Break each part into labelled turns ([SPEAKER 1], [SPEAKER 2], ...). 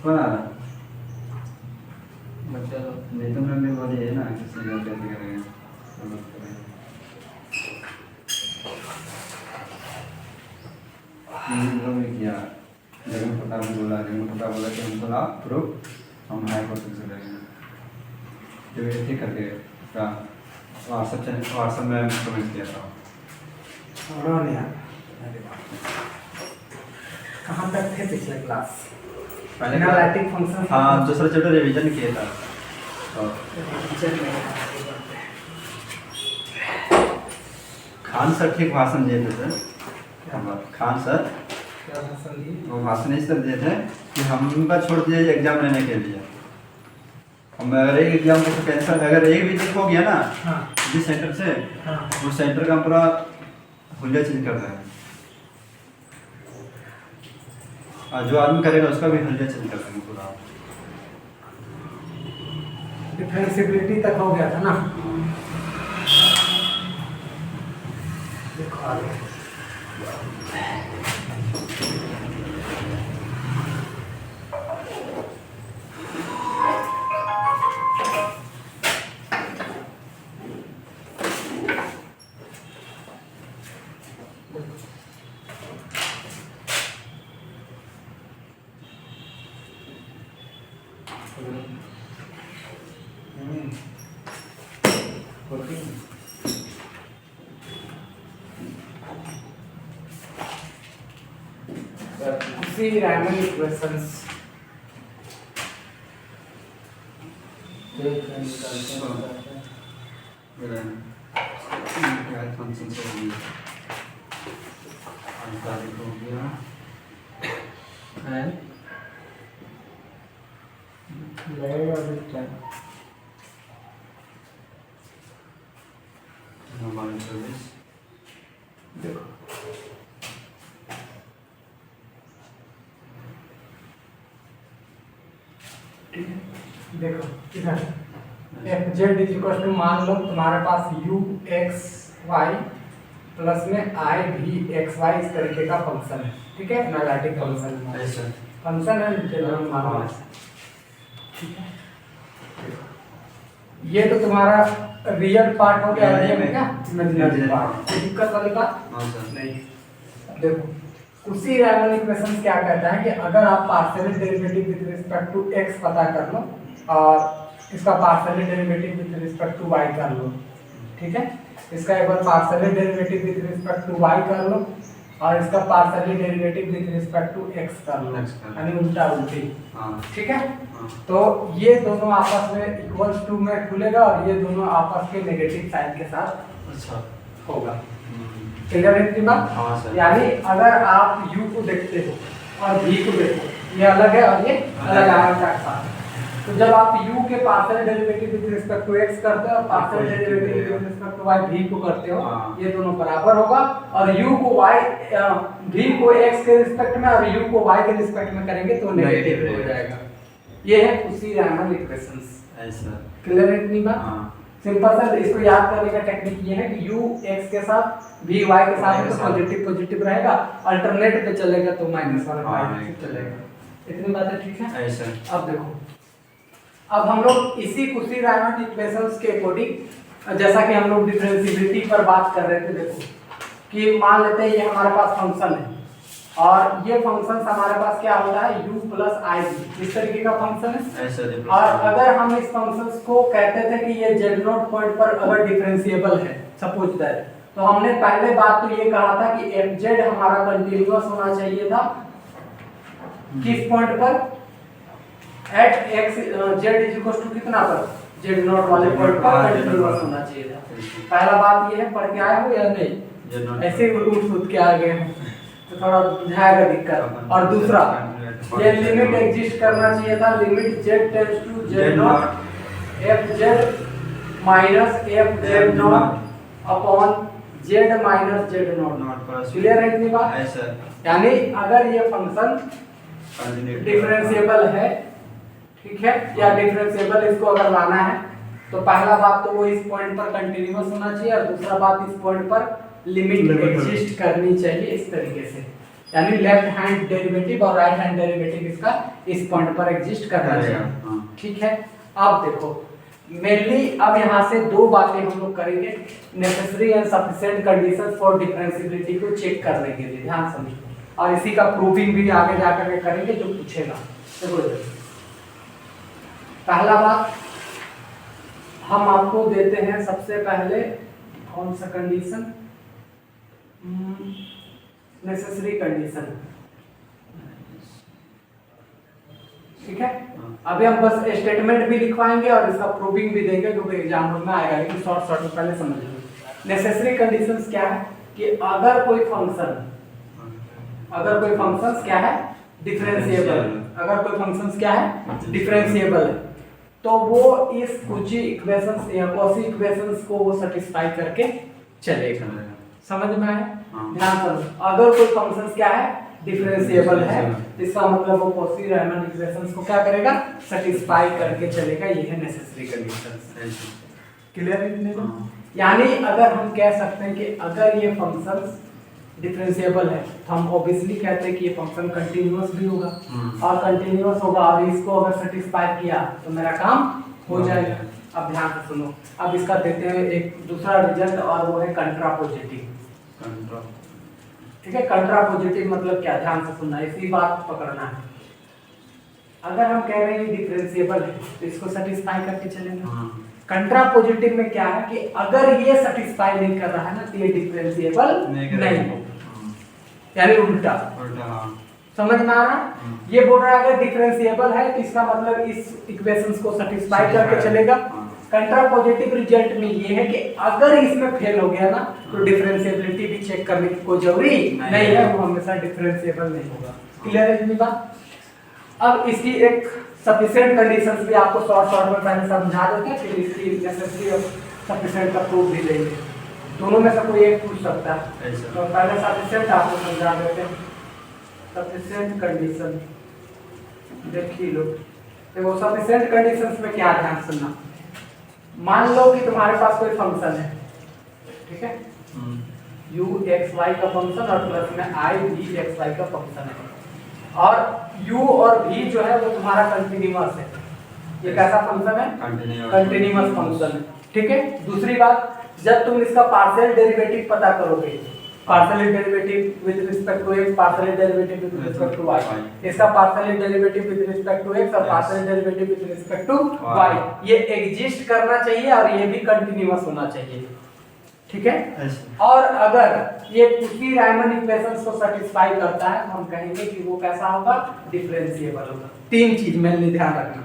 [SPEAKER 1] कौन आ रहा? नहीं तुमने भी बोली है ना किसी को कैसे करेंगे लोग ने किया जगह पता बोला कि हमको ला प्रूफ हम हाई कोर्ट से करेंगे जो ये ठीक करके का व्हाट्सएप में कमेंट किया था
[SPEAKER 2] कहाँ तक थे पिछले क्लास?
[SPEAKER 1] पहले
[SPEAKER 2] एनालिटिक फंक्शन।
[SPEAKER 1] हाँ दूसरा चैप्टर रिवीजन किया था खान सर ठीक भाषण दिए थे खान सर
[SPEAKER 2] क्या भाषण दिए?
[SPEAKER 1] वो भाषण इस तरह दिए थे कि हम बस छोड़ दिए एग्जाम लेने के लिए हम अगर एक एग्जाम को कैंसिल अगर एक भी चेक हो गया ना
[SPEAKER 2] हाँ
[SPEAKER 1] जिस सेंटर से
[SPEAKER 2] हाँ
[SPEAKER 1] वो सेंटर का पूरा हुलिया चेंज कर देंगे और जो आदमी करेगा उसका भी हुलिया चेंज कर देंगे पूरा
[SPEAKER 2] डिफरेंशिएबिलिटी तक हो गया था ना। देखो आगे see Riemann equations.
[SPEAKER 1] फंक्शन से हो गया
[SPEAKER 2] And लगेगा अभी टाइम
[SPEAKER 1] हमारे सर्विस
[SPEAKER 2] देखो ठीक है देखो इधर F Z is equal to मान लो तुम्हारे पास यू एक्स वाई प्लस में आई भी एक्स वाई इस तरीके का फंक्शन है ठीक है एनालिटिक फंक्शन फंक्शन है जनरल मानो ठीक है ये तो तुम्हारा रियल पार्ट हो गया रियल क्या इमेजिनरी पार्ट दिक्कत वाली बात नहीं। देखो उसी रायमन इक्वेशन क्या कहता है कि अगर आप partial derivative with respect to x पता कर लो और इसका partial derivative with respect to y कर लो ठीक है इसका एक बार partial derivative with respect to y कर लो और इसका partial derivative with respect to x कर लो यानी उल्टा उल्टी ठीक है तो ये दोनों आपस में इक्वल्स टू में खुलेगा और ये दोनों आपस के नेगेटिव साइन के साथ
[SPEAKER 1] अच्छा
[SPEAKER 2] होगा क्लियर है इतनी बात। यानी अगर आप u को देखते हो और v को देखो ये अलग है और ये अलग है तो जब आप u के partial derivative with respect to x करते हो और partial derivative with respect to y v को करते हो ये दोनों बराबर होगा और u को y v को x के रिस्पेक्ट में और u को y के रिस्पेक्ट में करेंगे तो नेगेटिव हो जाएगा। ये है उसी रायमन इक्वेशंस
[SPEAKER 1] ऐसा
[SPEAKER 2] क्लियर है इतनी बात। सिंपल सा इसको याद करने का टेक्निक ये है कि u x के साथ v y के साथ तो पॉजिटिव पॉजिटिव रहेगा अल्टरनेट पे चलेगा तो माइनस वाला माइनस चलेगा इतनी बात है ठीक है
[SPEAKER 1] ऐसा।
[SPEAKER 2] अब देखो अब हम लोग इसी उसी रायमन इक्वेशंस के अकॉर्डिंग जैसा कि हम लोग डिफरेंशिएबिलिटी पर बात कर रहे थे देखो कि मान लेते हैं ये हमारे पास फंक्शन है और ये फंक्शन हमारे पास क्या होता है u प्लस आई इस तरीके का फंक्शन है और अगर हम इस फंक्शन को कहते थे कि ये z नॉट पॉइंट पर अगर डिफरेंशिएबल है सपोज दैट तो हमने पहले बात तो ये कहा था कि fz हमारा कंटीन्यूअस होना चाहिए था किस पॉइंट पर at x z is equal to कितना पर z नॉट वाले पॉइंट पर कंटीन्यूअस होना चाहिए था। पहला बात ये है पढ़ के आए हो या नहीं ऐसे उठ सूट के आ गए तो थोड़ा बुझाएगा दिक्कत। और दूसरा ये लिमिट एग्जिस्ट करना चाहिए था limit z tends to z naught fz minus fz naught upon z minus z naught clear है इतनी बात। यानी अगर ये फंक्शन डिफरेंशिएबल है ठीक है या डिफरेंशिएबल इसको अगर लाना है तो पहला बात तो वो इस पॉइंट पर कंटीन्यूअस होना चाहिए और दूसरा बात इस पॉइंट पर लिमिट एग्जिस्ट करनी चाहिए इस तरीके से यानी लेफ्ट हैंड डेरिवेटिव और राइट हैंड डेरिवेटिव इसका इस पॉइंट पर एग्जिस्ट करना चाहिए। ठीक है, अब देखो मेनली अब यहाँ से दो बातें हम लोग करेंगे necessary and sufficient conditions for differentiability को चेक करने के लिए, ध्यान समझो, और इसी का प्रूविंग भी आगे जाकर के करेंगे जो पूछेगा। देखो पहला बात हम आपको देते हैं सबसे पहले कौन सा कंडीशन, नेसेसरी कंडीशन। ठीक है, अभी हम बस स्टेटमेंट भी लिखवाएंगे और इसका प्रूविंग भी देंगे क्योंकि एग्जाम में आएगा, लेकिन शॉर्ट में पहले समझ लो। नेसेसरी कंडीशंस क्या है कि अगर कोई फंक्शन क्या है डिफरेंशिएबल, अगर कोई फंक्शन क्या है डिफरेंशिएबल है तो वो इस कुछ इक्वेशंस या कॉची इक्वेशंस को वो सेटिस्फाई करके चलेगा। समझ में आया? ध्यान समझो, अगर कोई फंक्शन क्या है डिफरेंशिएबल है इसका मतलब वो कॉची रायमन इक्वेशंस को क्या करेगा सेटिस्फाई करके चलेगा। ये है नेसेसरी कंडीशंस। क्लियर है? यानी अगर हम कह सकते हैं कि अगर ये फंक्शंस डिफरेंशिएबल है तो हम ऑब्वियसली कहते हैं कि ये फंक्शन कंटीन्यूअस भी होगा, और कंटीन्यूअस होगा और इसको अगर सेटिस्फाई किया तो मेरा काम हो जाएगा। अब ध्यान से सुनो, अब इसका देते हैं एक दूसरा रिजल्ट और वो है कंट्रापोजिटिव। ठीक है, कंट्रापोजिटिव मतलब क्या, ध्यान से सुनना, इसी बात पकड़ना है। अगर हम कह रहे हैं डिफरेंशिएबल है तो इसको सेटिस्फाई करके चलेगा। कंट्रापोजिटिव में क्या है कि अगर ये सेटिस्फाई नहीं कर रहा है ना तो ये डिफरेंशिएबल नहीं, यानी उल्टा। समझ में आ रहा? ये बोल रहा है अगर डिफरेंशिएबल है तो इसका मतलब इस इक्वेशंस को सेटिस्फाई करके चलेगा। कंट्रापोजिटिव रिजल्ट में ये है कि अगर इसमें फेल हो गया ना तो डिफरेंशिएबिलिटी भी चेक करने की कोई जरूरी नहीं है, वो हमेशा डिफरेंशिएबल नहीं होगा। क्लियर है इतनी बात? अब इसकी एक सफिशिएंट कंडीशंस भी आपको शॉर्ट में पहले समझा देते हैं, फिर इसकी नेसेसरी और सफिशिएंट का प्रूफ भी देंगे। दोनों में से कोई एक पूछ सकता है, तो पहले सफिशिएंट आपको समझा देते हैं। सफिशिएंट कंडीशन देखिए लो, देखो सफिशिएंट कंडीशंस में क्या ध्यान सुनना। मान लो कि तुम्हारे पास कोई फंक्शन है, ठीक है, u x y का फंक्शन और प्लस में i v x y का फंक्शन है, और u और v जो है वो तुम्हारा कंटीन्यूअस है। ये कैसा फंक्शन है? कंटीन्यूअस फंक्शन है। ठीक है, दूसरी बात, जब तुम इसका पार्शियल डेरिवेटिव पता करोगे, partial derivative with respect to x, partial derivative with respect to y, इसका partial derivative with respect to x और partial derivative with respect to y, ये एग्जिस्ट करना चाहिए और ये भी कंटीन्यूअस होना चाहिए। ठीक है, और अगर ये उसी रायमन इक्वेशंस को सेटिस्फाई करता है तो हम कहेंगे कि वो कैसा होगा डिफरेंशिएबल होगा। तीन चीज में ध्यान रखना।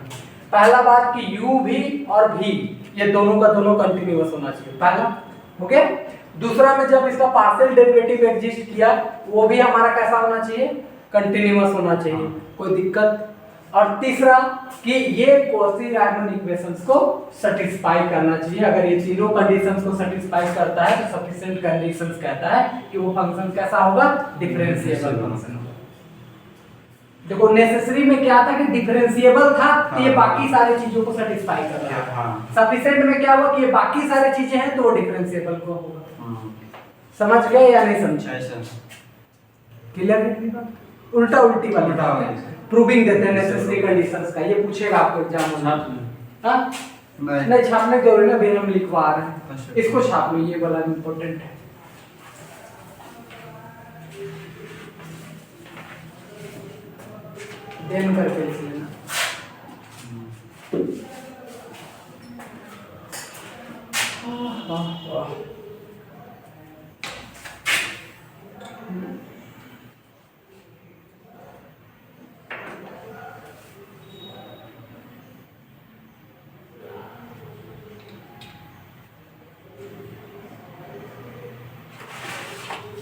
[SPEAKER 2] पहला बात कि u भी और v ये दोनों का दोनों कंटीन्यूअस होना चाहिए, पहला हो गया। दूसरा में जब इसका पार्शियल डेरिवेटिव एग्जिस्ट किया वो भी हमारा कैसा होना चाहिए कंटीन्यूअस होना चाहिए, कोई दिक्कत। और तीसरा कि ये कॉची रायमन इक्वेशंस को सेटिस्फाई करना चाहिए। अगर ये तीनों कंडीशंस को सेटिस्फाई करता है तो सफिशिएंट कंडीशंस कहता है कि वो फंक्शन कैसा होगा डिफरेंशिएबल फंक्शन होगा। देखो नेसेसरी में क्या था कि डिफरेंशिएबल था तो ये बाकी सारी चीजों को सेटिस्फाई कर रहा है। सफिशिएंट में क्या हुआ कि ये बाकी सारी चीजें हैं तो वो डिफरेंशिएबल को होगा। समझ गए या नहीं समझे? क्लियर है? उल्टा उल्टी वाली बात है। प्रूविंग देते हैं नेसेसरी कंडीशंस का, ये पूछेगा आपको एग्जाम में। हां नहीं छापने की जरूरत नहीं, हम लिखवा रहे हैं, इसको छाप लो, ये वाला इंपॉर्टेंट है। देन करके लिख लेना।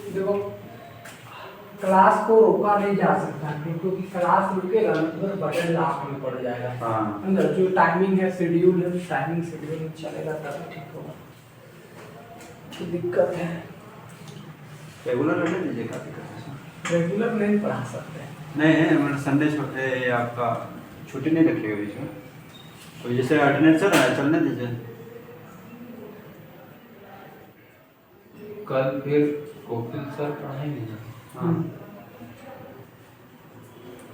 [SPEAKER 2] देखो क्लास को रोका नहीं जा सकता क्योंकि क्लास रुकेगा तो बटन लास्ट में पड़ जाएगा। अंदर जो टाइमिंग है शेड्यूल है, टाइमिंग शेड्यूल चलेगा तब ठीक होगा। तो दिक्कत है,
[SPEAKER 1] रेगुलर रखने दीजिए, काफी दिक्कत है।
[SPEAKER 2] रेगुलर नहीं पढ़ा सकते
[SPEAKER 1] नहीं मतलब संडे छोटे आपका छुट्टी नहीं रखिएगा बीच में, तो जैसे अटेंडेंस चल रहा है चलने दीजिए।
[SPEAKER 3] कल फिर कोकिल सर पढ़ाएंगे ना?
[SPEAKER 1] हाँ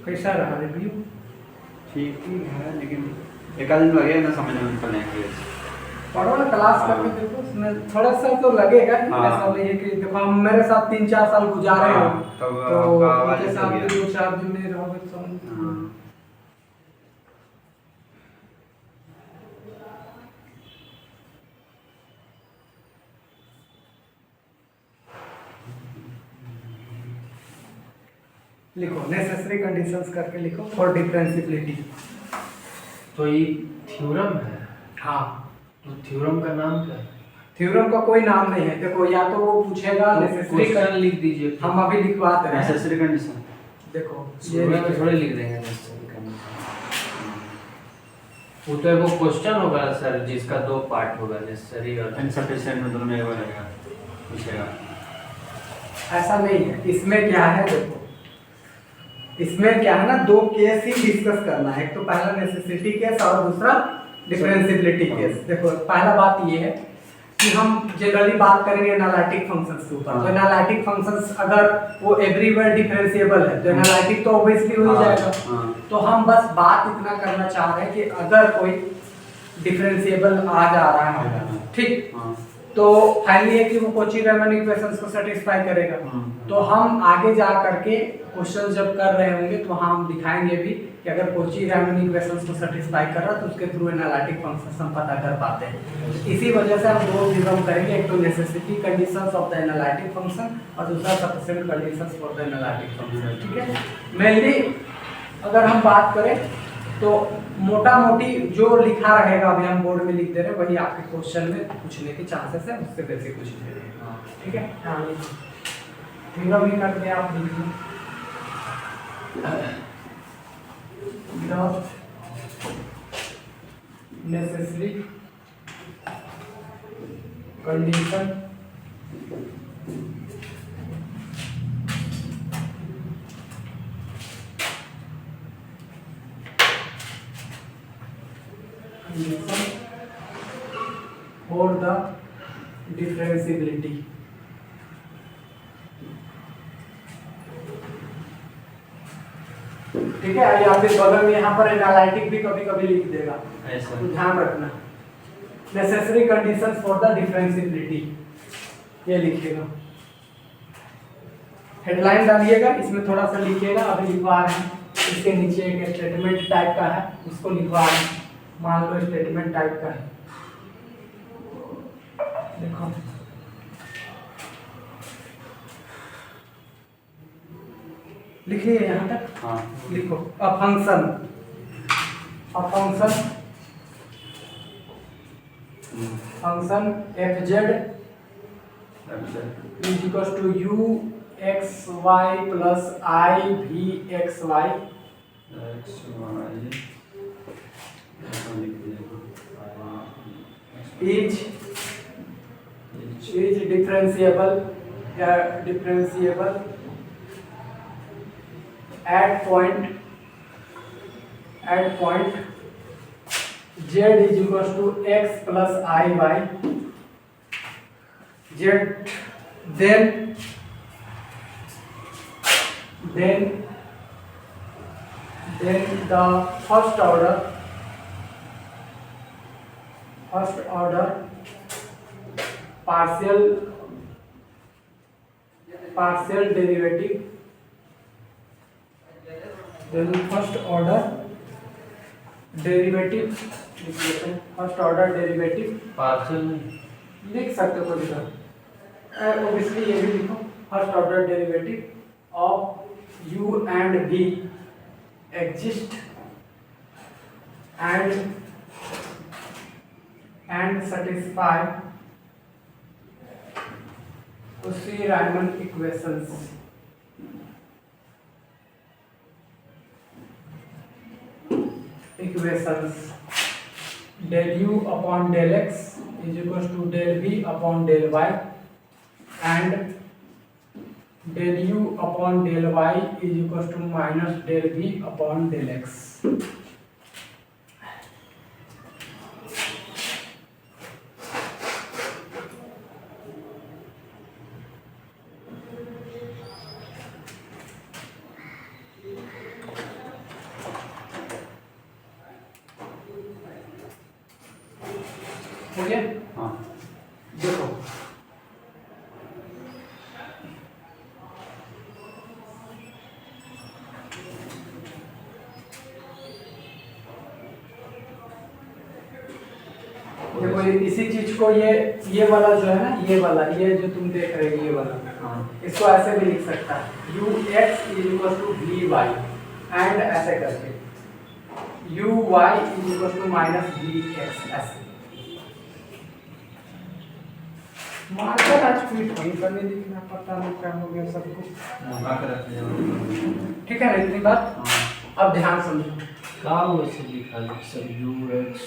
[SPEAKER 2] कैसा रहा रिव्यू?
[SPEAKER 1] ठीक ही है, लेकिन एक आध दिन लगेगा ना समझने में उनका लैंग्वेज।
[SPEAKER 2] पढ़ो ना, क्लास करके देखो, उसमें थोड़ा सा तो लगेगा कि
[SPEAKER 1] हाँ।
[SPEAKER 2] ऐसा नहीं है कि देखो हम मेरे साथ 3-4 साल गुजारे हो,
[SPEAKER 1] हाँ, तब
[SPEAKER 2] तो
[SPEAKER 1] आपका आवाज
[SPEAKER 2] उनके
[SPEAKER 1] ऐसा
[SPEAKER 2] साथ
[SPEAKER 1] हो
[SPEAKER 2] भी
[SPEAKER 1] गया।
[SPEAKER 2] 2-4 दिन नहीं रहोगे तो
[SPEAKER 1] हाँ।
[SPEAKER 2] लिखो नेसेसरी कंडीशंस करके लिखो फॉर डिफरेंशियबिलिटी।
[SPEAKER 3] तो ये थ्योरम है,
[SPEAKER 2] हाँ,
[SPEAKER 3] तो थ्योरम का नाम क्या है?
[SPEAKER 2] थ्योरम का कोई नाम नहीं है। देखो या तो वो पूछेगा नेसेसरी,
[SPEAKER 3] क्वेश्चन लिख दीजिए।
[SPEAKER 2] हम अभी लिखवा दे रहे हैं।
[SPEAKER 1] Necessary condition.
[SPEAKER 2] देखो
[SPEAKER 3] ये में थोड़े लिख देंगे necessary condition। वो तो वो क्वेश्चन होगा सर, जिसका 2 पार्ट होगा, नेसेसरी और
[SPEAKER 1] इनसफिशिएंट में दोनों में एक बार रहेगा, पूछेगा।
[SPEAKER 2] ऐसा नहीं है। इसमें क्या है देखो, इसमें क्या है ना, 2 केस ही डिस्कस करना है। एक तो पहला नेसेसिटी केस और दूसरा डिफरेंशियबिलिटी केस। देखो पहला बात ये है कि हम जनरली बात करेंगे एनालिटिक फंक्शंस के ऊपर। तो एनालिटिक फंक्शंस अगर वो एवरीवेयर डिफरेंशिएबल है तो एनालिटिक तो ऑब्वियसली हो ही जाएगा। तो हम बस बात इतना करना चाह रहे हैं कि अगर कोई डिफरेंशिएबल आ जा रहा है, ठीक, तो फाइनली है कि वो कोची-रीमन इक्वेशंस को सेटिस्फाई करेगा। तो हम आगे जा करके क्वेश्चन जब कर रहे होंगे तो हम दिखाएंगे भी कि अगर कोची-रीमन इक्वेशंस को सेटिस्फाई कर रहा है तो उसके थ्रू एनालिटिक फंक्शंस हम पता कर पाते हैं। इसी वजह से हम 2 चीज़ करेंगे, एक तो necessity conditions of the analytic function और दूसरा sufficient conditions for the analytic function. ठीक है, मेनली अगर हम बात करें तो मोटा मोटी जो लिखा रहेगा, अभी हम बोर्ड में लिख दे रहे हैं, वही आपके क्वेश्चन में पूछने के चांसेस है, उससे बेसिक कुछ नहीं है। ठीक है, हाँ थ्योरम ही करके आप लिखिए। Necessary condition for the differentiability। ठीक है, या फिर बगल में यहाँ पर एनालिटिक भी कभी कभी लिख देगा,
[SPEAKER 1] ऐसा
[SPEAKER 2] तो ध्यान रखना। Necessary conditions for the differentiability ये लिखिएगा, हेडलाइन डालिएगा, इसमें थोड़ा सा लिखिएगा। अभी लिखवा रहे हैं, इसके नीचे एक स्टेटमेंट टाइप का है, उसको लिखवा रहे हैं। मान लो स्टेटमेंट टाइप का है, देखो लिखिए यहाँ तक।
[SPEAKER 1] हाँ।
[SPEAKER 2] लिखो a function function F Z is equal to U x Y plus I V X Y is differentiable at point z is equals to x plus I y z, then the first order partial derivative, then first order derivative
[SPEAKER 3] partial
[SPEAKER 2] लिख सकते हो कभी कभी, obviously ये भी लिखो। First order derivative of u and v exist and satisfy Cauchy-Riemann equations। del u upon del x is equals to del v upon del y and del u upon del y is equals to minus del v upon del x। हो गया?
[SPEAKER 1] हाँ
[SPEAKER 2] देखो देखो इसी चीज को ये वाला जो है ना, ये वाला, ये जो तुम देख रहे हो ये वाला,
[SPEAKER 1] हाँ
[SPEAKER 2] इसको ऐसे भी लिख सकता है ux is equal to V Y, and ऐसे करके u y is equal to minus V X, ऐसे मार्कर आज फिट नहीं करने दिखना, पता नहीं क्या हो गया सबको।
[SPEAKER 1] मौका कर रखते हैं।
[SPEAKER 2] ठीक है ना इतनी बात?
[SPEAKER 1] हाँ
[SPEAKER 2] अब ध्यान समझो,
[SPEAKER 3] कहाँ वैसे लिखा है सर यू एक्स?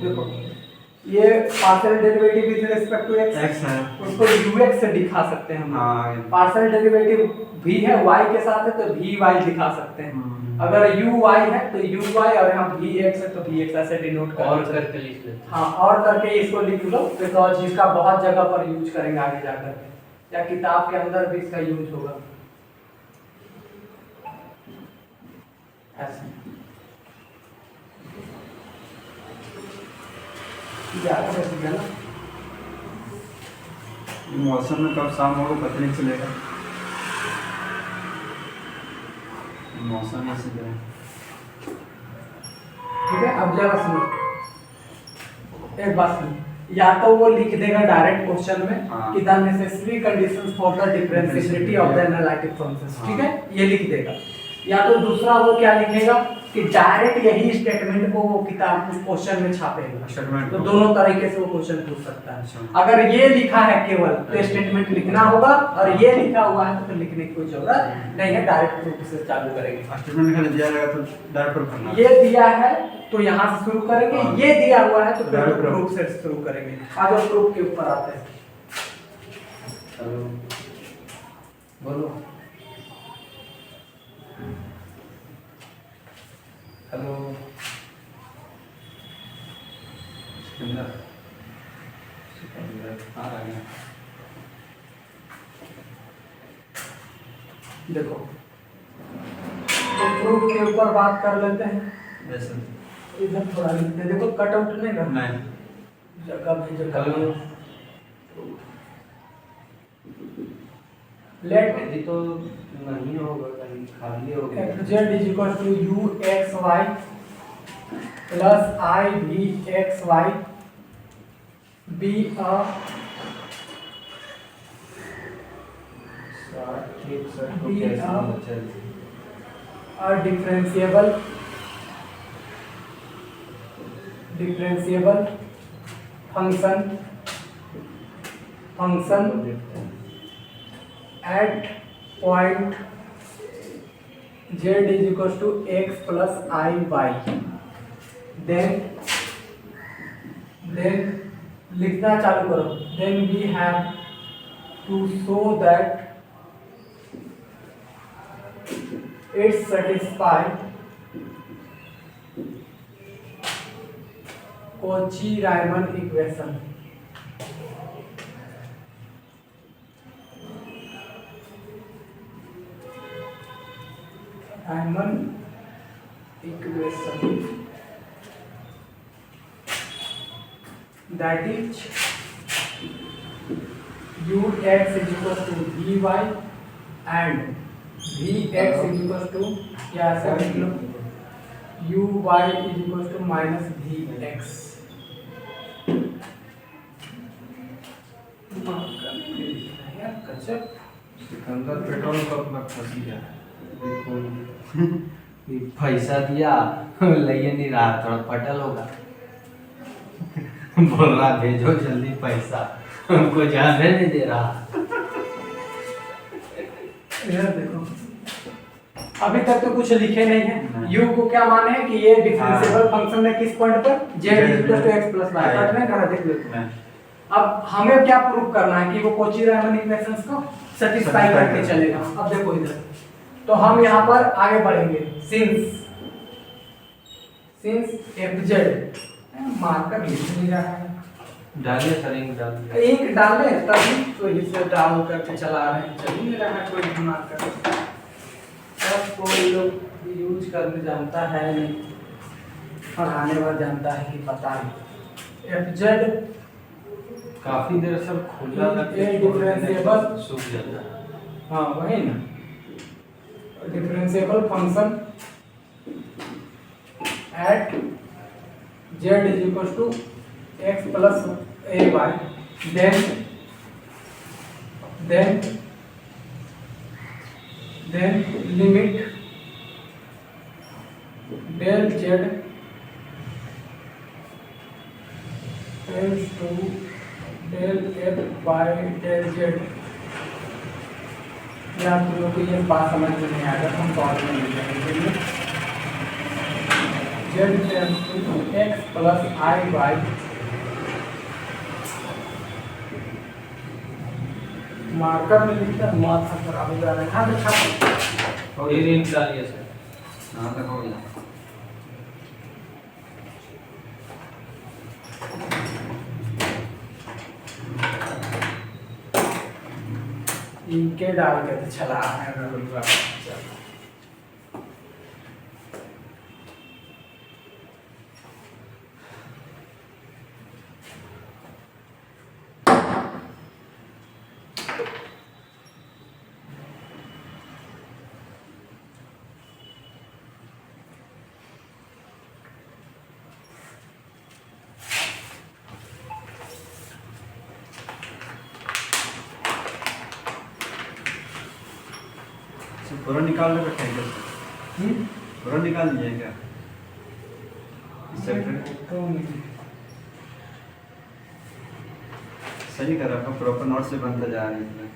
[SPEAKER 2] देखो ये partial derivative with respect to x
[SPEAKER 1] x है,
[SPEAKER 2] उसको ux से दिखा सकते हैं हम।
[SPEAKER 1] हाँ
[SPEAKER 2] पार्शियल डेरिवेटिव v है y के साथ है तो vy दिखा सकते हैं। अगर uy है तो uy, और यहाँ vx है तो vx, ऐसे डिनोट कर
[SPEAKER 3] और करके लिख लेते
[SPEAKER 2] हाँ, और करके इसको लिख लो, बिकॉज इसका बहुत जगह पर यूज करेंगे आगे जाकर के, या किताब के अंदर भी इसका यूज होगा ऐसे। 11 बज गया ना?
[SPEAKER 1] मौसम में कब शाम होगा पता नहीं चलेगा, मौसम ऐसे जो है।
[SPEAKER 2] ठीक है, अब जरा सुनो, एक बात सुनो, या तो वो लिख देगा डायरेक्ट क्वेश्चन में
[SPEAKER 1] हाँ।
[SPEAKER 2] कि the necessary conditions for the differentiability of the analytic functions, ठीक है, ये लिख देगा। या तो दूसरा वो क्या लिखेगा कि डायरेक्ट यही स्टेटमेंट को वो किताब उस क्वेश्चन में छापेगा।
[SPEAKER 1] स्टेटमेंट
[SPEAKER 2] तो
[SPEAKER 1] को।
[SPEAKER 2] दोनों तरीके से वो क्वेश्चन पूछ सकता है।
[SPEAKER 1] अच्छा।
[SPEAKER 2] अगर ये लिखा है केवल तो स्टेटमेंट लिखना होगा, और ये लिखा हुआ है तो फिर लिखने की कोई जरूरत नहीं है, डायरेक्ट रूप से चालू करेंगे।
[SPEAKER 1] स्टेटमेंट लिखा दिया रहेगा तो डायरेक्ट प्रूफ करना।
[SPEAKER 2] ये दिया है तो यहाँ से शुरू करेंगे,
[SPEAKER 1] हाँ।
[SPEAKER 2] ये दिया हुआ है तो फिर
[SPEAKER 1] Direct proof।
[SPEAKER 2] प्रूफ से शुरू करेंगे। आज प्रूफ के ऊपर आते हैं।
[SPEAKER 3] हेलो बोलो। हेलो
[SPEAKER 1] सिकंदर आ रहा है।
[SPEAKER 2] देखो तो प्रूफ के ऊपर बात कर लेते हैं।
[SPEAKER 1] जैसे
[SPEAKER 2] इधर थोड़ा लिखते हैं, देखो कट आउट नहीं करना,
[SPEAKER 1] नहीं
[SPEAKER 2] जगह भी जगह।
[SPEAKER 3] हेलो
[SPEAKER 2] लेट
[SPEAKER 3] यदि तो नहीं होगा, कहीं खाली होगा।
[SPEAKER 2] z is equal to u x y plus i v x y be a differentiable function at point z is equals to x plus I y, then लिखना चालू करो। then we have to show that it satisfies Cauchy-Riemann equation। Riemann equation that is ux is equal to vy and vx is equal to क्या ऐसा लिख लो uy is equal to minus vx। यार गजब,
[SPEAKER 1] Sikandar petrol pump में फंस गया।
[SPEAKER 3] देखो ये पैसा दिया ले नहीं रहा, थोड़ा पटल होगा। बोल रहा भेजो जल्दी पैसा, हमको जाने नहीं दे रहा।
[SPEAKER 2] इधर देखो, अभी तक तो कुछ लिखे नहीं है।
[SPEAKER 1] नहीं।
[SPEAKER 2] u को क्या माने हैं कि ये डिफरेंशिएबल फंक्शन है किस पॉइंट पर, z
[SPEAKER 1] Z
[SPEAKER 2] equal to x plus y,
[SPEAKER 1] हाँ।
[SPEAKER 2] कट नहीं करा, देख लो।
[SPEAKER 1] नहीं
[SPEAKER 2] अब हमें क्या प्रूव करना है कि वो Cauchy-Riemann इक्वेशंस को सेटिस्फाई
[SPEAKER 1] Satisfy
[SPEAKER 2] करके
[SPEAKER 1] करके।
[SPEAKER 2] चलेगा। अब देखो इधर, तो हम यहाँ पर आगे बढ़ेंगे। सिंस fz, मार्कर लिख नहीं रहा है,
[SPEAKER 3] डालिए सर, इंक डालिए।
[SPEAKER 2] एक डाले तभी तो इसे डाउन करके चला रहे हैं, चल ही नहीं रहा है कोई मार्कर। अब कोई लोग यूज करने जानता है नहीं, पढ़ाने वाला जानता है कि पता नहीं। एफ जेड
[SPEAKER 3] काफी देर सब खुला
[SPEAKER 2] ये डिफरेंशिएबल
[SPEAKER 3] सूख जाता है।
[SPEAKER 2] हाँ वही ना, differentiable function at Z is equal to x plus A Y, then limit del z tends to del f by del z। ये आप लोगों को ये बात समझ में नहीं आएगा, हम सॉल्व में ले जाएंगे। z tends to x plus I y marker में लिखता है, माथा खराब हो जा रहा है। हाँ तो छाप
[SPEAKER 3] ये निकालिए सर।
[SPEAKER 1] हाँ तक हो गया।
[SPEAKER 2] इनके डाल के तो चला है।
[SPEAKER 1] पूरा निकाल कर रखें क्या? पूरा निकाल दिए क्या इस चैप्टर?
[SPEAKER 2] तो
[SPEAKER 1] सही कर आपका प्रॉपर नोट से बनता जा रहा है इसमें।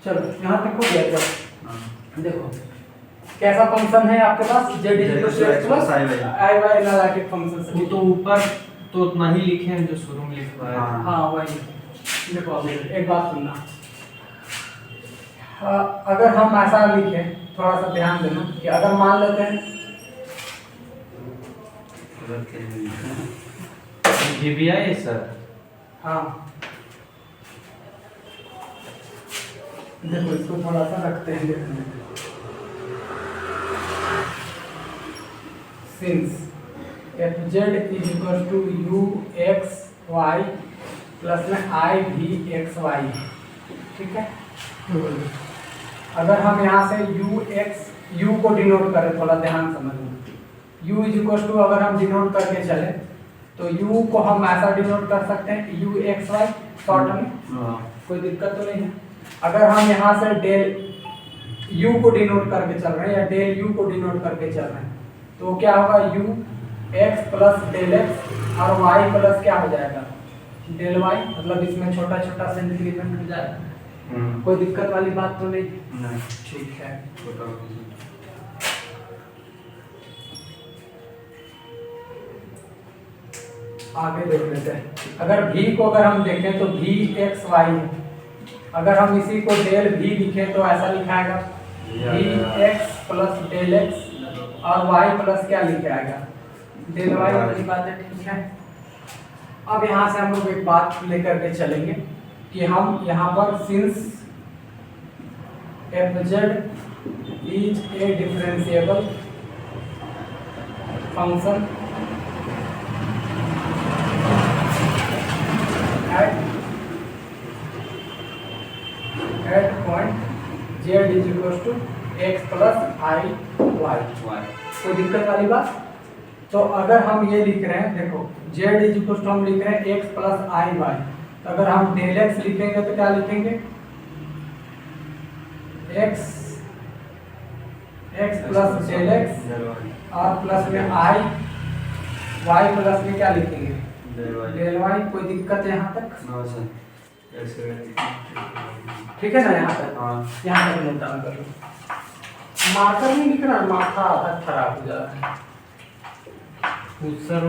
[SPEAKER 2] चलो यहाँ तक हो गया क्या?
[SPEAKER 1] हाँ।
[SPEAKER 2] देखो कैसा फंक्शन है आपके पास, z is equal to x plus i y analytic function.
[SPEAKER 3] वो तो ऊपर तो उतना ही लिखे हैं जो शुरू में लिखवाया था।
[SPEAKER 2] हाँ वही। देखो अब एक बात सुनना, अगर हम ऐसा लिखें, थोड़ा सा ध्यान देना कि अगर मान लेते हैं
[SPEAKER 3] ये भी है सर।
[SPEAKER 2] हाँ देखो इसको थोड़ा सा रखते हैं देखने, since F Z is equal to U x Y plus में आई भी एक्स वाई, ठीक है। अगर हम यहाँ से यू को डिनोट करें, थोड़ा ध्यान समझना, यू इज इक्वल टू अगर हम डिनोट करके चले तो यू को हम ऐसा डिनोट कर सकते हैं यू एक्स वाई शॉर्ट में, कोई दिक्कत तो नहीं है। अगर हम यहाँ से डेल यू को डिनोट करके चल रहे हैं या डेल यू को डिनोट करके चल रहे हैं तो क्या होगा, U X plus del X और वाई प्लस क्या हो जाएगा डेल वाई, मतलब इसमें छोटा छोटा से इंक्रीमेंट हो जाएगा। कोई दिक्कत वाली बात तो नहीं? ठीक है। आगे देख लेते हैं, अगर v को अगर हम देखें तो v एक्स वाई है, अगर हम इसी को डेल v लिखें तो ऐसा लिखाएगा v X plus del X और y प्लस क्या लिखे आएगा डेल वाई वाली बात है, ठीक है। अब यहाँ से हम लोग एक बात लेकर के चलेंगे कि हम यहाँ पर since F Z is a differentiable function at point z is equals to x plus I y। कोई दिक्कत वाली बात? तो अगर हम ये लिख रहे हैं, देखो z is equals to हम लिख रहे हैं x plus I y, तो अगर हम डेल x लिखेंगे तो क्या लिखेंगे x प्लस डेल x और प्लस में I y प्लस में क्या लिखेंगे डेल y। कोई दिक्कत है यहाँ तक? ठीक है ना यहाँ तक? यहाँ तक नोट डाउन कर लो। मार्कर नहीं लिख रहा, माथा आधा खराब हो जा रहा है।
[SPEAKER 3] सर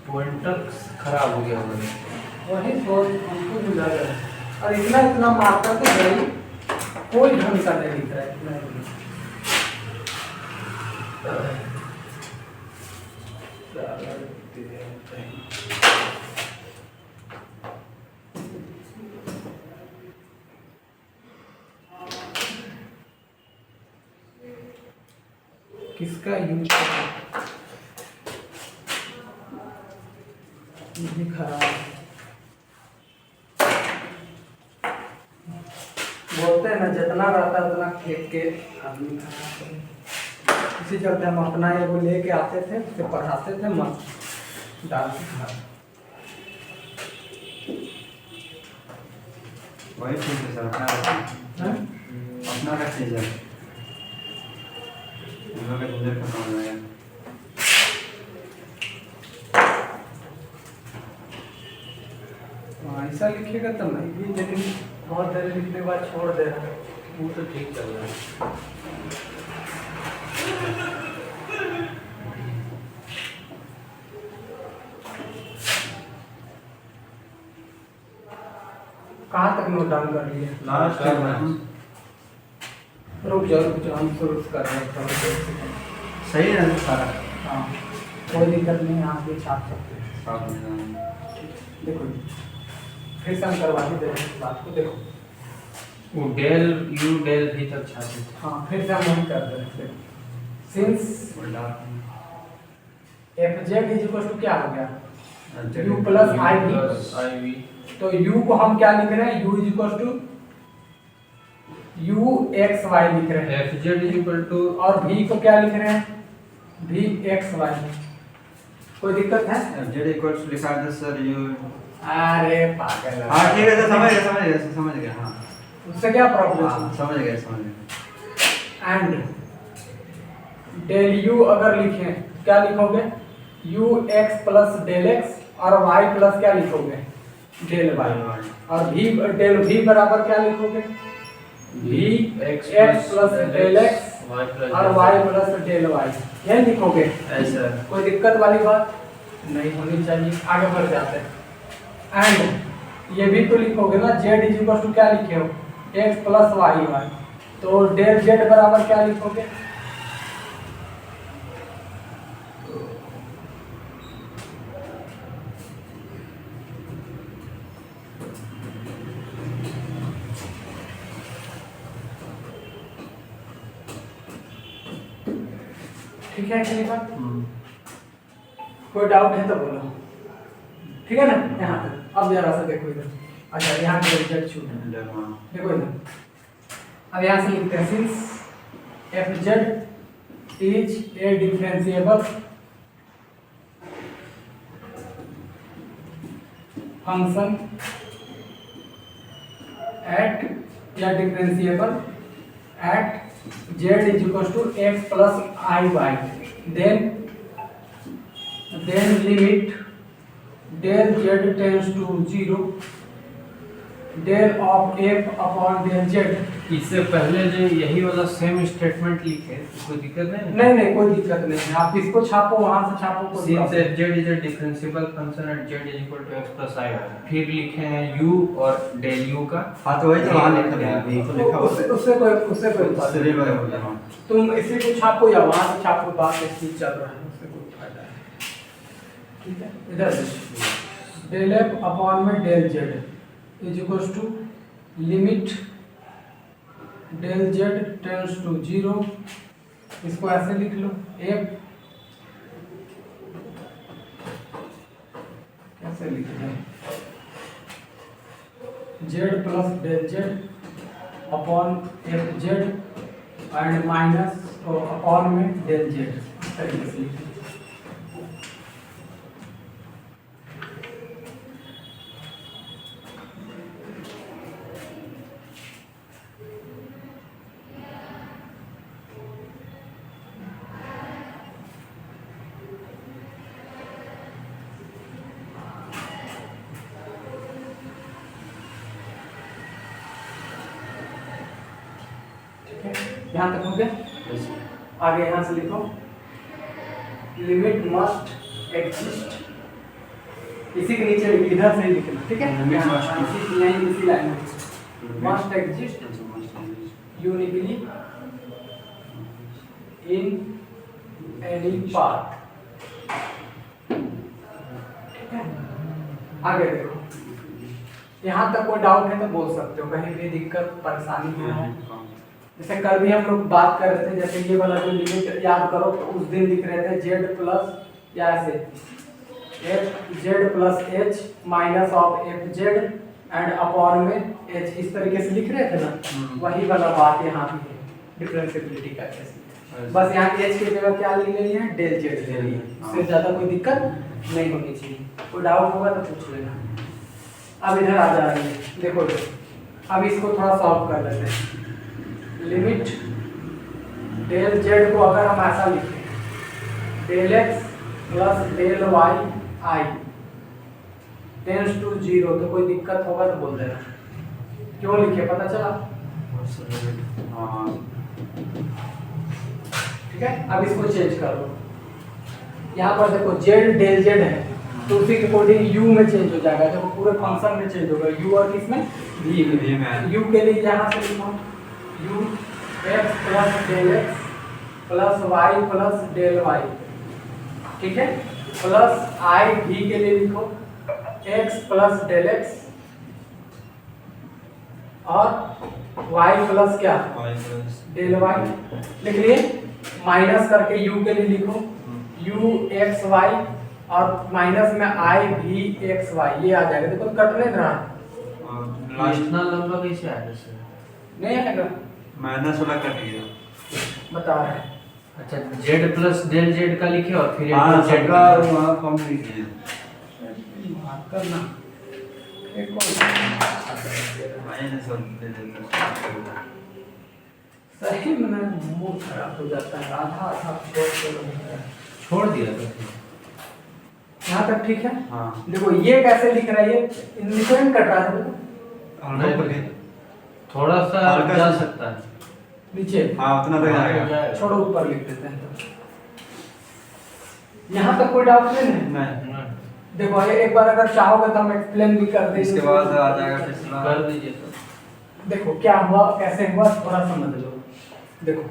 [SPEAKER 3] पॉइंटर खराब हो गया होगा।
[SPEAKER 2] वही सोच हमको भी लग रहा है, और इतना मार्कर तो गई कोई ढंग का नहीं लिख रहा है इतना। किसका यूज ये खराब बोलते हैं ना, जितना रहता है उतना फेंक के आदमी खराब करे। इसी चलते हम अपना ये वो लेके आते थे, उसे पढ़ाते थे, मस्त डाल के खा।
[SPEAKER 1] वही ठीक है सर, अपना रखिए, अपना रखिए सर, हम लोग का झंझट खत्म हो जाएगा।
[SPEAKER 2] ऐसा लिखेगा तो नहीं भी, लेकिन बहुत देर लिखने के बाद छोड़ दे रहा है।
[SPEAKER 3] वो तो ठीक चल रहा है।
[SPEAKER 2] कहाँ तक नोट डाउन कर लिए?
[SPEAKER 1] लास्ट
[SPEAKER 2] रुक जाओ, हम शुरू कर रहे हैं।
[SPEAKER 1] सही है ना सारा?
[SPEAKER 2] हाँ, कोई दिक्कत नहीं, आप भी छाप सकते हैं।
[SPEAKER 1] साफ हो जाएगा।
[SPEAKER 2] देखो फिर से हम करवा ही दे रहे हैं इस बात को। देखो
[SPEAKER 3] वो डेल यू डेल भी तक छाते थे।
[SPEAKER 2] हाँ, फिर से हम वही कर दे रहे हैं। Since F Z is equal to क्या हो गया? u plus I V. तो u को हम क्या लिख रहे हैं? u is equal to u X Y लिख रहे हैं।
[SPEAKER 3] F Z is equal to,
[SPEAKER 2] और v को क्या लिख रहे हैं? v X Y. कोई दिक्कत है?
[SPEAKER 1] जेड इक्वल्स टू लिखा है सर यू।
[SPEAKER 2] अरे पागल है।
[SPEAKER 1] हाँ ठीक है सर, समझ गया हाँ।
[SPEAKER 2] उससे क्या प्रॉब्लम
[SPEAKER 1] हाँ
[SPEAKER 2] है?
[SPEAKER 1] समझ गया।
[SPEAKER 2] एंड डेल u अगर लिखें क्या लिखोगे? u x plus del x और y प्लस क्या लिखोगे? Del y। और v डेल v बराबर क्या लिखोगे? v x plus del x और y प्लस डेल y, ये लिखोगे।
[SPEAKER 3] ऐसा
[SPEAKER 2] कोई दिक्कत वाली बात नहीं होनी चाहिए। आगे बढ़ जाते हैं। एंड ये भी तो लिखोगे ना, z इज इक्वल टू क्या लिखे हो? x plus Y Y. तो डेल z बराबर क्या लिखोगे? ठीक है कि नहीं बात? कोई डाउट है तो बोलो। ठीक है ना? यहाँ तक अब जरा सा देखो इधर। अच्छा, यहाँ पे रिजल्ट छूट है, देखो इधर। अब यहाँ से लिखते हैं, since F Z is a differentiable function at या differentiable at z is equals to x plus iy, then limit del z tends to 0 del of f upon del z।
[SPEAKER 3] इससे पहले जो यही वाला सेम स्टेटमेंट लिखे तो कोई दिक्कत नहीं?
[SPEAKER 2] नहीं कोई दिक्कत नहीं है, आप इसको छापो, वहां से छापो।
[SPEAKER 3] Since F Z is a differentiable function at z is equal to x plus i, फिर लिखे हैं u और डेल u का।
[SPEAKER 1] हाँ तो वही तो वहाँ लिखा गया है, तो लिखा हुआ है।
[SPEAKER 2] उससे कोई
[SPEAKER 1] उससे भी वही हो गया।
[SPEAKER 2] तुम इसी को छापो या वहां से छापो, बात एक चीज चल रहा है, उससे कोई फायदा नहीं। ठीक है, इधर डेल एफ अपॉन में del Z is equal to limit del Z tends to 0। इसको ऐसे लिख लो, एफ कैसे लिख दें? Z plus del Z upon F Z and minus upon में डेल जेड, इस तरीके से लिख लो। यहाँ तक हो गया? आगे यहाँ से लिखो, लिमिट मस्ट एग्जिस्ट। इसी के नीचे इधर से लिखना, ठीक है? इसी लाइन में must exist uniquely in any path. ठीक है, आगे देखो। यहाँ तक कोई डाउट है तो बोल सकते हो, कहीं भी दिक्कत परेशानी है जैसे कल भी हम लोग बात कर रहे थे, जैसे ये वाला जो लिमिट याद करो तो उस दिन लिख रहे थे जेड प्लस या ऐसे F Z plus H minus of F Z and upon में एच, इस तरीके से लिख रहे थे ना, वही वाला बात यहाँ भी है डिफरेंशिएबिलिटी का केस। बस यहाँ एच की जगह क्या ले लेनी है, डेल जेड ले लेनी है, इससे ज़्यादा कोई दिक्कत नहीं होनी चाहिए। कोई डाउट होगा तो पूछ लेना। अब इधर आ जा रही है, देखो अब इसको थोड़ा सॉल्व कर लेते हैं। लिमिट डेल जेड को अगर हम ऐसा लिखें del X plus del Y I tends to 0, तो कोई दिक्कत होगा तो बोल देना। क्यों लिखे पता चला?
[SPEAKER 1] हाँ
[SPEAKER 2] ठीक है, अब इसको चेंज कर लो। यहाँ पर देखो जेड डेल जेड है तो उसी के अकॉर्डिंग यू में चेंज हो जाएगा, देखो पूरे फंक्शन में चेंज होगा। यू और किसमें, वी में। यू के लिए यहाँ से लिखो U X plus del X plus Y plus del Y, ठीक है, प्लस आई भी के लिए लिखो एक्स प्लस डेल एक्स और वाई प्लस क्या डेल वाई लिख लिए, माइनस करके यू के लिए लिखो यू एक्स वाई और माइनस में आई भी एक्स वाई, ये आ जाएगा। देखो कट नहीं रहा,
[SPEAKER 3] इतना लंबा कैसे आया सर?
[SPEAKER 2] नहीं आएगा,
[SPEAKER 1] माइनस वाला कट गया।
[SPEAKER 2] बता रहे हैं।
[SPEAKER 3] अच्छा जेड प्लस डेल जेड का लिखे और फिर
[SPEAKER 1] हाँ
[SPEAKER 3] जेड
[SPEAKER 1] सबका वहाँ कम लिखे हैं।
[SPEAKER 2] माफ करना एक
[SPEAKER 1] माइनस और दे देना।
[SPEAKER 2] सही में मूड खराब हो जाता है, आधा आधा
[SPEAKER 3] छोड़ दिया था।
[SPEAKER 2] यहाँ तक ठीक है।
[SPEAKER 1] हाँ
[SPEAKER 2] देखो ये कैसे लिख रहा है, ये इंडिपेंडेंट कट रहा है,
[SPEAKER 3] नहीं, थोड़ा सा
[SPEAKER 1] हल्का
[SPEAKER 3] जा
[SPEAKER 1] सा-
[SPEAKER 3] सकता है
[SPEAKER 2] नीचे
[SPEAKER 1] हाँ उतना तक आएगा।
[SPEAKER 2] छोड़ो ऊपर लिख देते हैं। तो यहाँ तक कोई डाउट नहीं है?
[SPEAKER 1] नहीं
[SPEAKER 2] देखो ये एक बार अगर चाहोगे तो हम एक्सप्लेन भी कर देंगे,
[SPEAKER 1] इसके बाद आ जाएगा पिछला।
[SPEAKER 3] कर दीजिए सर।
[SPEAKER 2] देखो क्या हुआ कैसे हुआ थोड़ा समझ लो। देखो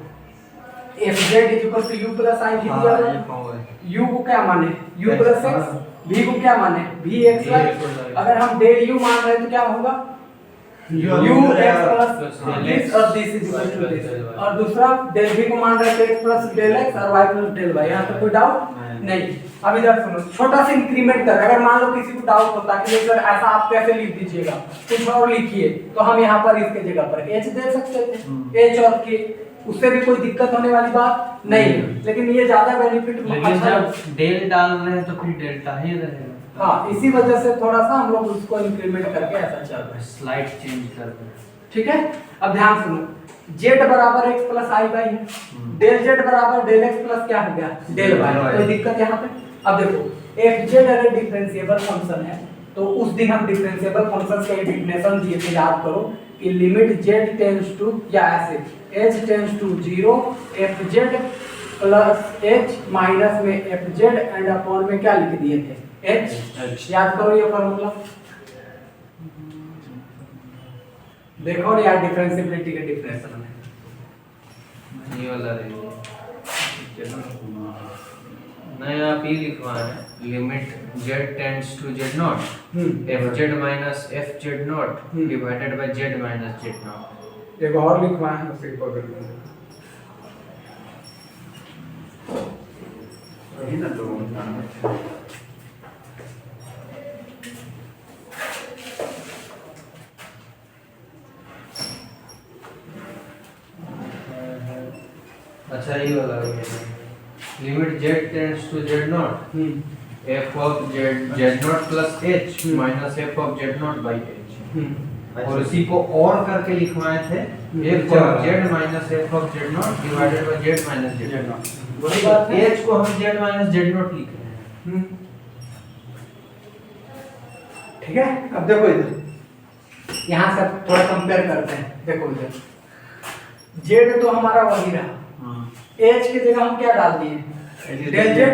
[SPEAKER 2] f Z is equal to u plus i
[SPEAKER 1] हाँ
[SPEAKER 2] दिया
[SPEAKER 1] ये पावर है।
[SPEAKER 2] यू को क्या माने यू प्लस एक्स, वी को क्या माने वी एक्स वाई। अगर हम डेल यू मान रहे हैं तो क्या होगा यू एक्स प्लस दिस और this is equal to this, और दूसरा डेल वी को मान रहे हैं एक्स प्लस डेल एक्स और वाई प्लस डेल वाई। यहाँ तक कोई डाउट नहीं। अब इधर सुनो, छोटा सा इंक्रीमेंट कर, अगर मान लो किसी को डाउट होता कि सर ऐसा आप कैसे लिख दीजिएगा, कुछ और लिखिए, तो हम यहाँ पर इसके जगह पर एच दे सकते थे, एच और के, उससे भी कोई दिक्कत होने वाली बात नहीं। लेकिन ये ज्यादा बेनिफिट
[SPEAKER 3] लेकिन
[SPEAKER 2] अच्छा
[SPEAKER 3] जब डेल डाल रहे हैं तो फिर डेल्टा ही रहेगा।
[SPEAKER 2] हाँ, इसी वजह से थोड़ा सा हम लोग उसको इंक्रीमेंट करके ऐसा चल रहा है।
[SPEAKER 3] स्लाइड चेंज कर दें।
[SPEAKER 2] ठीक है, अब ध्यान सुनो, जेड बराबर एक्स प्लस आई वाई है, डेल जेड बराबर डेल एक्स प्लस क्या हो गया डेल वाई। कोई दिक्कत यहाँ पे? अब देखो एफ जेड अगर डिफरेंशिएबल फंक्शन है तो उस दिन हम डिफरेंशिएबल फंक्शन का डेफिनेशन दिए थे, याद करो कि लिमिट जेड टेंड्स टू या ऐसे H tends to 0 F Z plus H minus में एफ जेड एंड अपॉन में क्या लिख दिए थे एच। याद करो ये फॉर्मूला, देखो ना यार डिफरेंशिएबिलिटी के डिफरेंशियल में
[SPEAKER 3] ये वाला रहेगा। नहीं आप ये लिखवाना limit Z tends to Z naught F Z minus F Z naught divided by Z minus Z naught.
[SPEAKER 2] एक और लिखवाना है उसे पकड़ लो।
[SPEAKER 1] वही ना तो
[SPEAKER 3] अच्छा ये वाला limit Z tends to Z naught F of Z Z naught plus H minus F of Z naught by H. और इसी को और करके लिखवाए थे F of Z minus F of Z naught divided by Z minus Z naught. वही बात है, एच को हम जेड माइनस जेड नॉट लिख रहे हैं।
[SPEAKER 2] ठीक है, अब देखो इधर यहाँ से थोड़ा कंपेयर करते हैं। देखो इधर जेड तो हमारा वही रहा, एच की जगह हम क्या डाल दिए डेल जेड,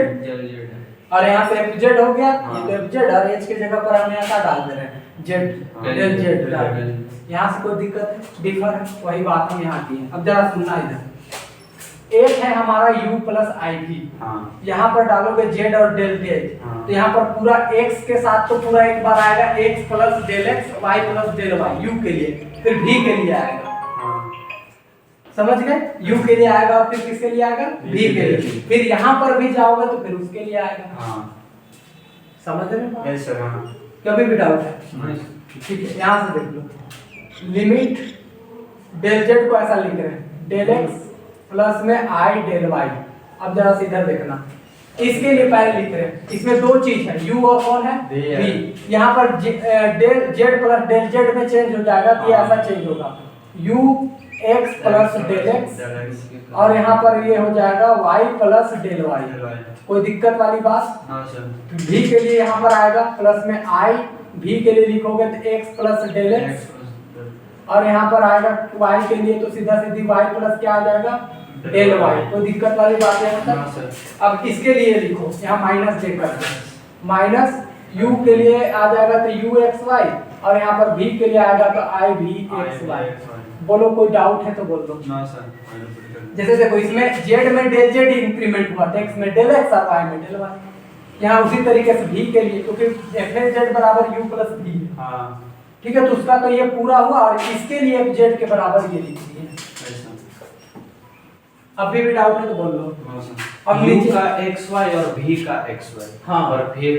[SPEAKER 2] और यहाँ से एफ जेड हो गया, ये तो एफ जेड, और एच की जगह पर हम यहाँ क्या डाल दे रहे हैं जेड डेल जेड डाल रहे हैं। यहाँ से कोई दिक्कत है डिफर है, वही बात हम यहाँ की है। अब जरा सुनना, इधर एक है हमारा u प्लस आई भी, यहाँ पर डालोगे जेड और डेल जेड, तो यहाँ पर पूरा x के साथ तो पूरा एक बार आएगा x plus del X Y plus del Y u के लिए, फिर v के लिए आएगा। समझ गए? u के लिए आएगा और फिर किसके लिए आएगा? v के लिए। फिर यहाँ पर भी जाओगे तो फिर उसके लिए आएगा।
[SPEAKER 1] हाँ
[SPEAKER 2] समझ रहे हो?
[SPEAKER 1] Yes sir. हाँ
[SPEAKER 2] कभी भी डाउट है? ठीक है, यहाँ से देख लो। लिमिट डेल जेड को ऐसा लिख रहे हैं, डेल एक्स प्लस में आई डेल वाई। अब जरा से इधर देखना, इसके लिए पहले लिख रहे हैं, इसमें दो चीज है, u और कौन है? v। यहाँ पर del Z plus del Z में चेंज हो जाएगा, तो ये ऐसा चेंज होगा, u x plus del X, और यहाँ पर ये हो जाएगा y प्लस डेल वाई। कोई दिक्कत वाली बात?
[SPEAKER 1] हाँ सर।
[SPEAKER 2] v के लिए यहाँ पर आएगा प्लस में i, v के लिए लिखोगे तो x प्लस डेल एक्स, और यहाँ पर आएगा y के लिए तो सीधा सीधी y प्लस क्या आ जाएगा? Del Y. कोई दिक्कत वाली बात है मतलब? अब इसके लिए लिखो, यहाँ माइनस दे कर माइनस u के लिए आ जाएगा तो u x y, और यहाँ पर v के लिए आएगा तो i v x y। बोलो कोई डाउट है तो बोल दो।
[SPEAKER 1] ना सर।
[SPEAKER 2] जैसे देखो इसमें z में डेल z इंक्रीमेंट हुआ, x में डेल x और y में डेल y। यहाँ उसी तरीके से v के लिए, क्योंकि f बराबर u प्लस v।
[SPEAKER 1] हाँ
[SPEAKER 2] ठीक है, तो उसका तो ये पूरा हुआ, और इसके लिए z के बराबर ये लिख दिए। अभी भी डाउट है तो बोल लो।
[SPEAKER 3] अब u का xy और v का xy,
[SPEAKER 2] हाँ,
[SPEAKER 3] और फिर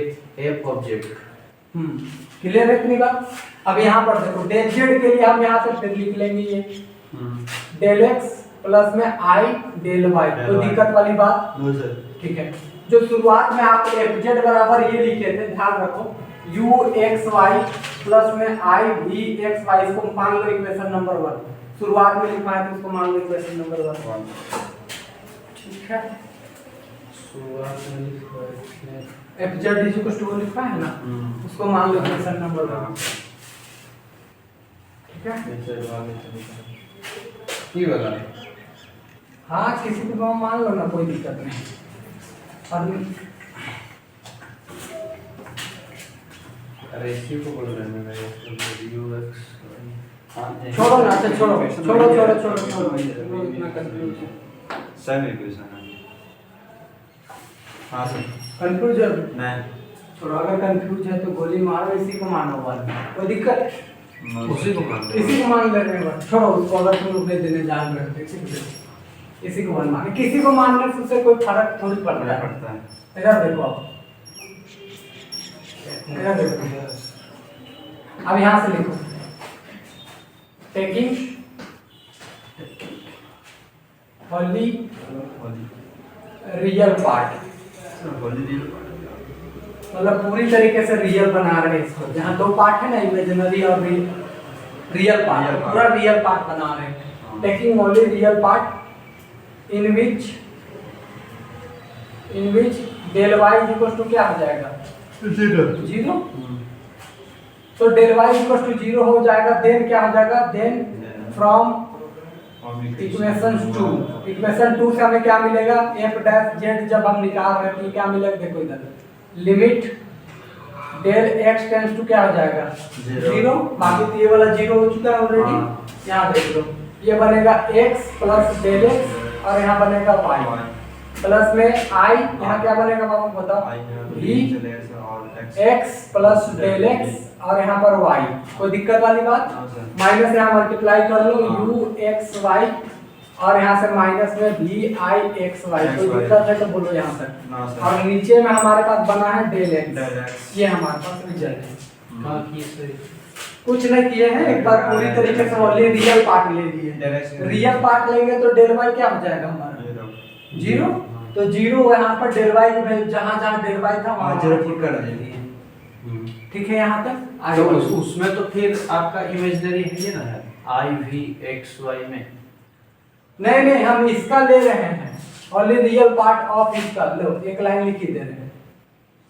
[SPEAKER 3] f ऑफ z।
[SPEAKER 2] क्लियर है इतनी बात? अब यहाँ पर देखो डेल जेड के लिए हम यहाँ से फिर लिख लेंगे ये डेल एक्स प्लस में आई डेल वाई। कोई दिक्कत वाली बात?
[SPEAKER 1] No sir.
[SPEAKER 2] ठीक है, जो शुरुआत में आप एफ जेड बराबर ये लिखे थे, ध्यान रखो, u एक्स वाई प्लस में आई v एक्स वाई, इसको मान लो इक्वेशन नंबर 1। शुरुआत में लिखा है तो इसको मान लो इक्वेशन नंबर 1। ठीक है,
[SPEAKER 3] शुरुआत में लिखा है
[SPEAKER 2] F Z is equal to लिखा है ना, उसको मान लो इक्वेशन नंबर 1। ठीक है,
[SPEAKER 1] ये वाला
[SPEAKER 2] हाँ किसी को मान लो ना, कोई दिक्कत नहीं। और
[SPEAKER 3] अरे इसी को बोल रहे हैं मेरे ux।
[SPEAKER 2] छोड़ो ना, अच्छा छोड़ो छोड़ो छोड़ो छोड़ो छोड़ो, इतना कंफ्यूज
[SPEAKER 1] सेम इक्वेशन है। हाँ सर।
[SPEAKER 2] कंफ्यूजन
[SPEAKER 1] नहीं,
[SPEAKER 2] छोड़ो, अगर कंफ्यूज है तो गोली मारो, इसी को मानो वाला, कोई दिक्कत?
[SPEAKER 3] उसी को मान
[SPEAKER 2] इसी को मान ले रहे हैं, छोड़ो उसको, अगर तुम लोग नहीं देने जान रहे थे इसी को मान, किसी को मानने से उससे कोई फर्क थोड़ी पड़ता है। इधर देखो, आप इधर देखो, अब यहाँ से लिखो, टेकिंग ओनली रियल पार्ट, मतलब पूरी तरीके से रियल बना रहे हैं इसको। जहाँ दो पार्ट है ना, इमेजिनरी और रियल पार्ट, पूरा रियल पार्ट बना रहे हैं। Taking only real part in which del Y equal to क्या हो जाएगा? जीरो। तो del Y equal to zero हो जाएगा, देन क्या हो जाएगा? देन फ्रॉम इक्वेशन 2 से हमें क्या मिलेगा? एफ डैश जेड जब हम निकाल रहे हैं तो क्या मिलेगा? देखो इधर, limit del X tends to क्या हो जाएगा? जीरो। बाकी तो ये वाला जीरो हो चुका है ऑलरेडी। यहाँ देख लो, ये बनेगा x प्लस डेल एक्स, और यहाँ बनेगा y प्लस में आई, यहाँ क्या बनेगा बाबू बताओ? v x plus del X, और यहाँ पर y। कोई दिक्कत वाली बात? माइनस यहाँ मल्टीप्लाई कर लो u x y, और यहाँ से माइनस में v i x y। कोई दिक्कत है तो बोलो यहाँ तक। और नीचे में हमारे पास बना है डेल एक्स, ये हमारे पास रिजल्ट है। कुछ नहीं किए हैं, एक बार पूरी तरीके से ओनली रियल पार्ट ले लिए। रियल पार्ट लेंगे तो डेल वाई क्या हो जाएगा हमारा? जीरो। तो जीरो यहाँ पर डेल वाई में, जहाँ जहाँ डेल वाई था वहाँ जीरो पुट कर देंगे। ठीक है, यहाँ तक
[SPEAKER 3] तो उसमें तो फिर आपका इमेजिनरी है ना, आई वी एक्स वाई में?
[SPEAKER 2] नहीं, हम इसका ले रहे हैं, ओनली रियल पार्ट ऑफ इसका। लो एक लाइन लिख ही दे रहे हैं,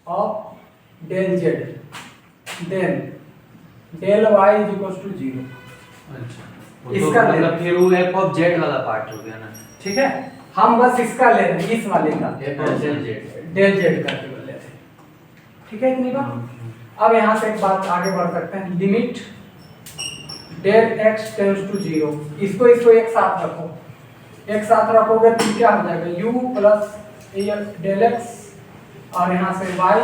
[SPEAKER 2] of del Z, then del Y is equal to zero.
[SPEAKER 3] अच्छा,
[SPEAKER 2] इसका
[SPEAKER 3] तो मतलब फिर वो एफ ऑफ जेड वाला पार्ट हो गया ना।
[SPEAKER 2] ठीक है, हम बस इसका ले रहे हैं, इस वाले का
[SPEAKER 3] F of del Z,
[SPEAKER 2] del Z का केवल ले रहे हैं। ठीक है, इतनी बात। अब यहाँ से एक बात आगे बढ़ सकते हैं, limit del X tends to zero. इसको एक साथ रखो, एक साथ रखोगे तो क्या हो जाएगा? u प्लस डेल एक्स, और यहाँ से y